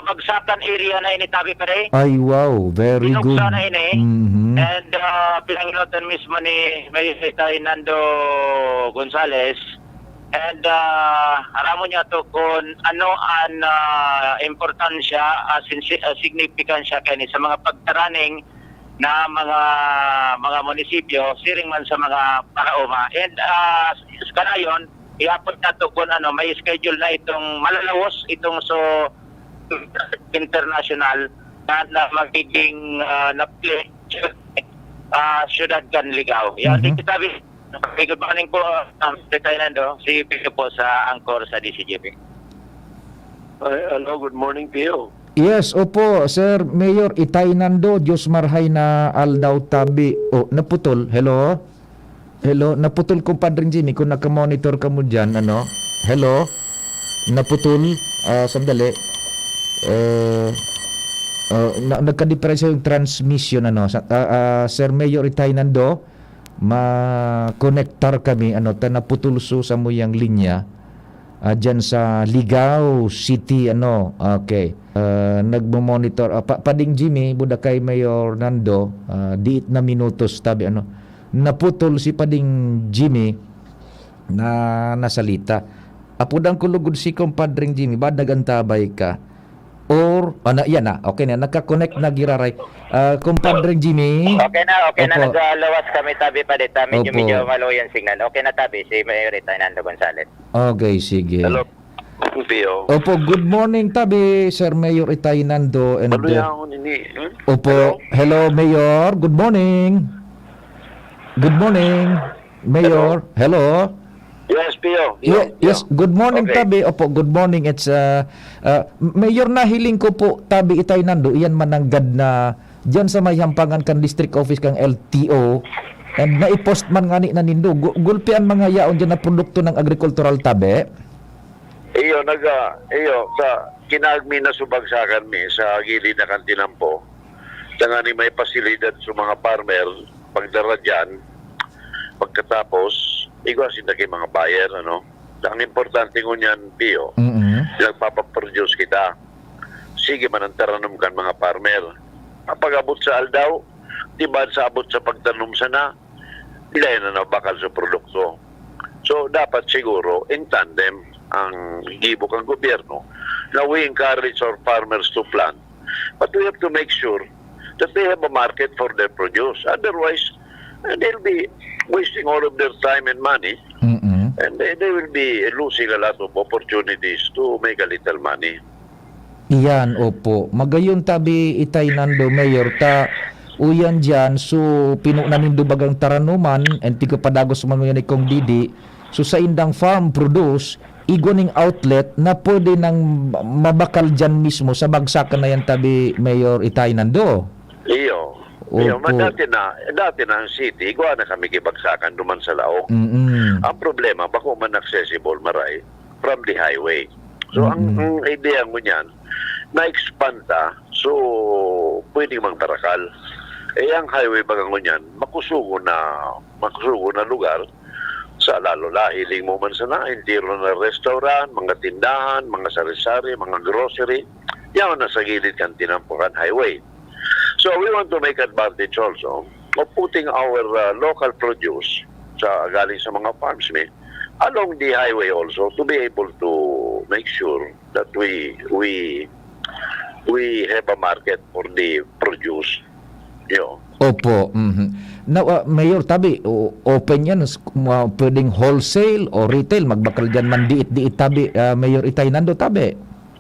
Bagsakan area na ini tabi pa rin.
Ay, wow. Very good.
Binuksa na ini. And pinangilotan mismo ni Mayor Nando Gonzales. And aramo niya to kung ano ang importansya, significance kani sa mga pagtaraning na mga munisipyo, siring man sa mga paraoma. And kanayon, iapot na to kung may schedule na itong malalawos, itong international na magiging na-play syudad kan Ligao. Yan, sabi, good morning po, Nando, si Pio po sa Angkor sa DCGP.
Hello, good morning, Pio.
Yes, opo, Sir Mayor Itay Nando, Diyos marhay na aldaw tabi. Oh, naputol. Hello? Hello? Naputol, kumpadring Jimmy, kung nakamonitor ka mo dyan, ano? Hello? Naputol? Sandali. Nagka-depresya yung transmission, ano? Sir Mayor Itay Nando, ma-connectar kami, ano? Naputulso sa mo yung linya. Dyan sa Ligao City, ano? Okay. Nagmo-monitor pading Jimmy buda kay Mayor Nando diit na minutos tabi ano naputol si pading Jimmy na nasalita apudang kulugod si kumpadring Jimmy badag antabay ka or yan na okay na nagka-connect na giraray kumpadring Jimmy
okay na naglawas kami tabi pa dito medyo malo yung signal okay na tabi si Mayor Nando Gonzales.
Okay, sige.
Hello.
Opo, good morning tabi Sir Mayor Itay Nando and Opo, hello Mayor, good morning. Good morning Mayor. Hello.
Yes, Pio.
Yes, good morning tabi. Opo, good morning. It's Mayor, nahiling ko po tabi Itay Nando, iyan mananggad na diyan sa may hampangan kan district office kang LTO and naipost man ngani na nindo gulpian mga yaon diyan na produkto ng agricultural tabi.
Iyo sa kinagmi na subagsakan mi sa gilid na kantinampo. Tanga ni may pasilidad sa mga farmer pagdara dyan. Pagkatapos, igwasin na kay mga buyer, ano? Ang importante ngunyan, Pio, nagpapaproduce kita. Sige man ang taranum kan mga farmer. Kapag abot sa aldaw, diba sa abot sa pagtanom sana, ilay na bakal sa produkto. So, dapat siguro, in tandem, ang gibok ang gobyerno na we encourage our farmers to plant. But we have to make sure that they have a market for their produce. Otherwise, they'll be wasting all of their time and money and they will be losing a lot of opportunities to make a little money.
Iyan, opo. Magayon tabi Itay Nando, Mayor, uyan dyan, so pinunanindo bagang taranuman and pikapadagos man mo yan ikong didi, so sa indang farm produce, igoning outlet na pwede nang mabakal dyan mismo sa bagsakan na yan tabi Mayor Itay Nando.
Iyo, dati na ang city, igwa na kami kibagsakan duman sa laong. Ang problema, bako man accessible maray from the highway. So ang idea mo niyan, na-expand so pwede mang tarakal. Ang highway bagang mo niyan, makusugo na lugar, sa lalo hiling mo man sana, hindi rin na restaurant, mga tindahan, mga sari-sari, mga grocery, yan na sa gilid kan tinampukan highway. So we want to make advantage also of putting our local produce sa galing sa mga farms along the highway also to be able to make sure that we have a market for the produce.
Opo. Now, Mayor, tabi, open yan, pwedeng wholesale o retail, magbakal dyan man diit tabi, Mayor Itay Nando, tabi.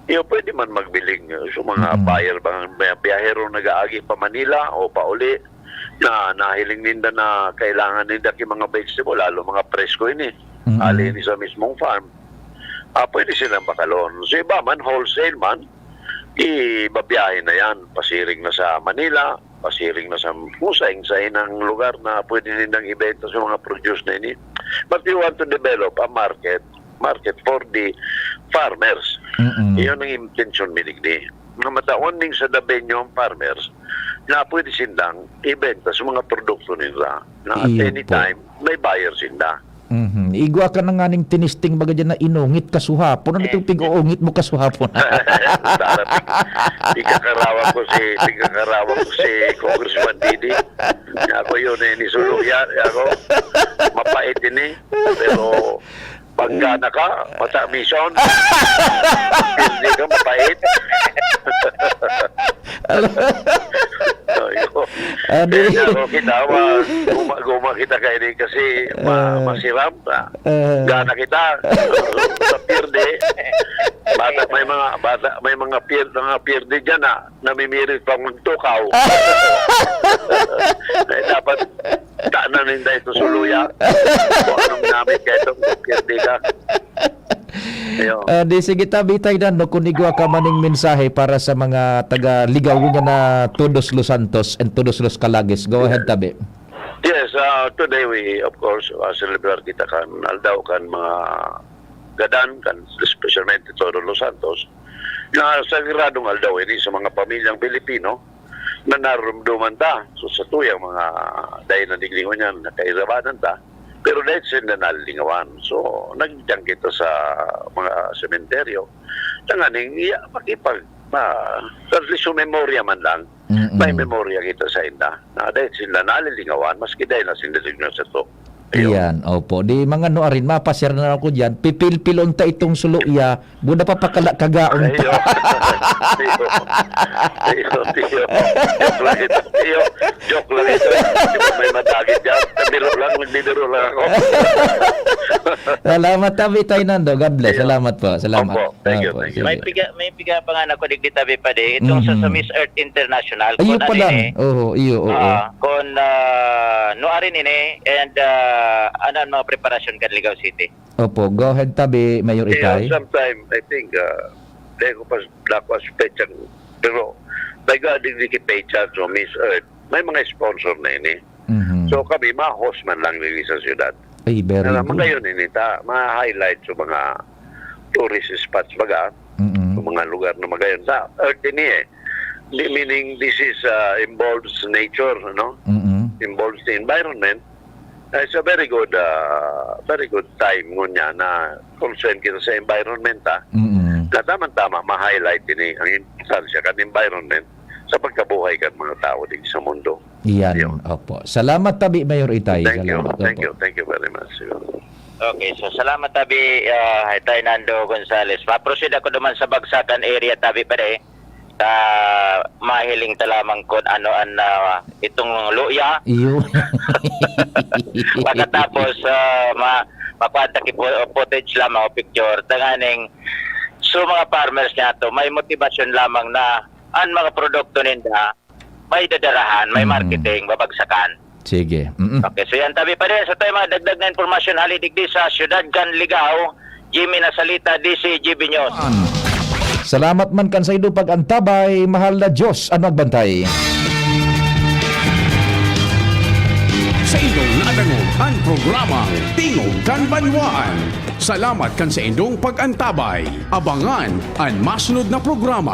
Pwede man magbiling sa mga buyer, mga biyahero nag-aagi pa Manila o pa uli, na nahiling ninda na kailangan ninda ki mga vegetable, lalo mga presko ini. Alin sa mismong farm. Pwede silang bakalon. So iba man, wholesale man, ibabiyahin na yan. Pasiring na sa Manila, pasiring na sa kusay-say ng lugar na pwede nindang ibenta sa mga produce na ini. But you want to develop a market for the farmers. Iyon ang intention minigdi. Mga mataon din sa dabenyo ang farmers na pwede silang ibenta sa mga produkto nila na at any time may buyer sila.
Igwa ka na nga ning tinisting baga dyan na inungit ka suhapon. Ano itong pig-uungit mo ka suhapon?
Tigakarawang ko si Congressman Didi. Ako yun ni Suluya. Ako mapait ini. Pero pagkana ka, mata mission. Hindi ka mapait. Ako kita, guma kita kayo din kasi masiram. Gana kita. Sa pirde. May mga pirde dyan na namimirit pang magtukaw. Dapat tanan ninda ito suluya. Kung anong namin kayo itong pirde ka.
Di sige tabi tayo na kung igwa ka maning mensahe para sa mga taga-ligaw niya na Todos Los Santos and Todos Los Calagis. Go ahead tabi.
Yes, today we of course celebrate kita kan aldaw kan mga gadan kan especially Todos Los Santos na sagradong aldaw ini sa mga pamilyang Pilipino na narumduman ta so sa tuyang mga dahil na diglingon yan na kairabanan ta. Pero dahil sila nalingawan. So, nagdiyang kita sa mga sementeryo. Tanganing, makipag, at least memorya man lang, may memorya kita sa inda. Na dahil sila nalilingawan, maski dahil na sila sa to.
Iyan, opo. Di mga noarin, mapasir na ako dyan. Pipil-pilon ta itong suluya. Buda pa kagaon pa.
Joke lang ito. May matagit dyan. Nagbibiro lang ako.
Salamat tabi tayo Nando. God bless. Salamat po. Salamat.
Thank you.
May piga pa nga na ko digdi tabi pa di. Itong sa Miss Earth International.
Iyo pa lang. Oo.
Kung noarin ini and ano ang mga preparasyon kan Ligaw City?
Opo, go ahead tabi, Mayor Itay.
Sometime, I think, dahil ko pa lakwas pechang, pero nag-adig pechang so Miss Earth, may mga sponsor na ini. So kami, ma-host man lang nili sa syudad.
Ay, very good.
Ngayon ini, ma-highlight sa mga tourist spots baga, sa mga lugar na magayon. Sa Earth ini meaning this is involves nature, no? Involves the environment. It's a very good time ngunya na concern kita sa environment na tama-tama ma-highlight ini ang importansya kan environment sa pagkabuhay kan mga tao din sa mundo.
Iyan, opo. Salamat tabi Mayor Itay.
Thank you very much.
Okay, so salamat tabi Itay Nando Gonzales. Ma-proceed ako naman sa Bagsakan area tabi pa rin. Mahiling ta lamang kung ano itong luya.
Iyo.
Pagkatapos makuha ki footage lamang o picture tanganing so mga farmers niya to may motivasyon lamang na ang mga produkto ninda may dadarahan, may marketing, babagsakan.
Sige.
Okay, so yan tabi pa rin sa tayo mga dagdag na informasyon halidigdi sa Siyudad Canligao, Jimmy Nasalita, DCGB News.
Salamat man kan sa ido pag-antabay, mahal na Diyos ang magbantay.
Sa indong nadangon ang programang Tingog kan Banwaan. Salamat kan sa indong pag-antabay. Abangan ang masunod na programa.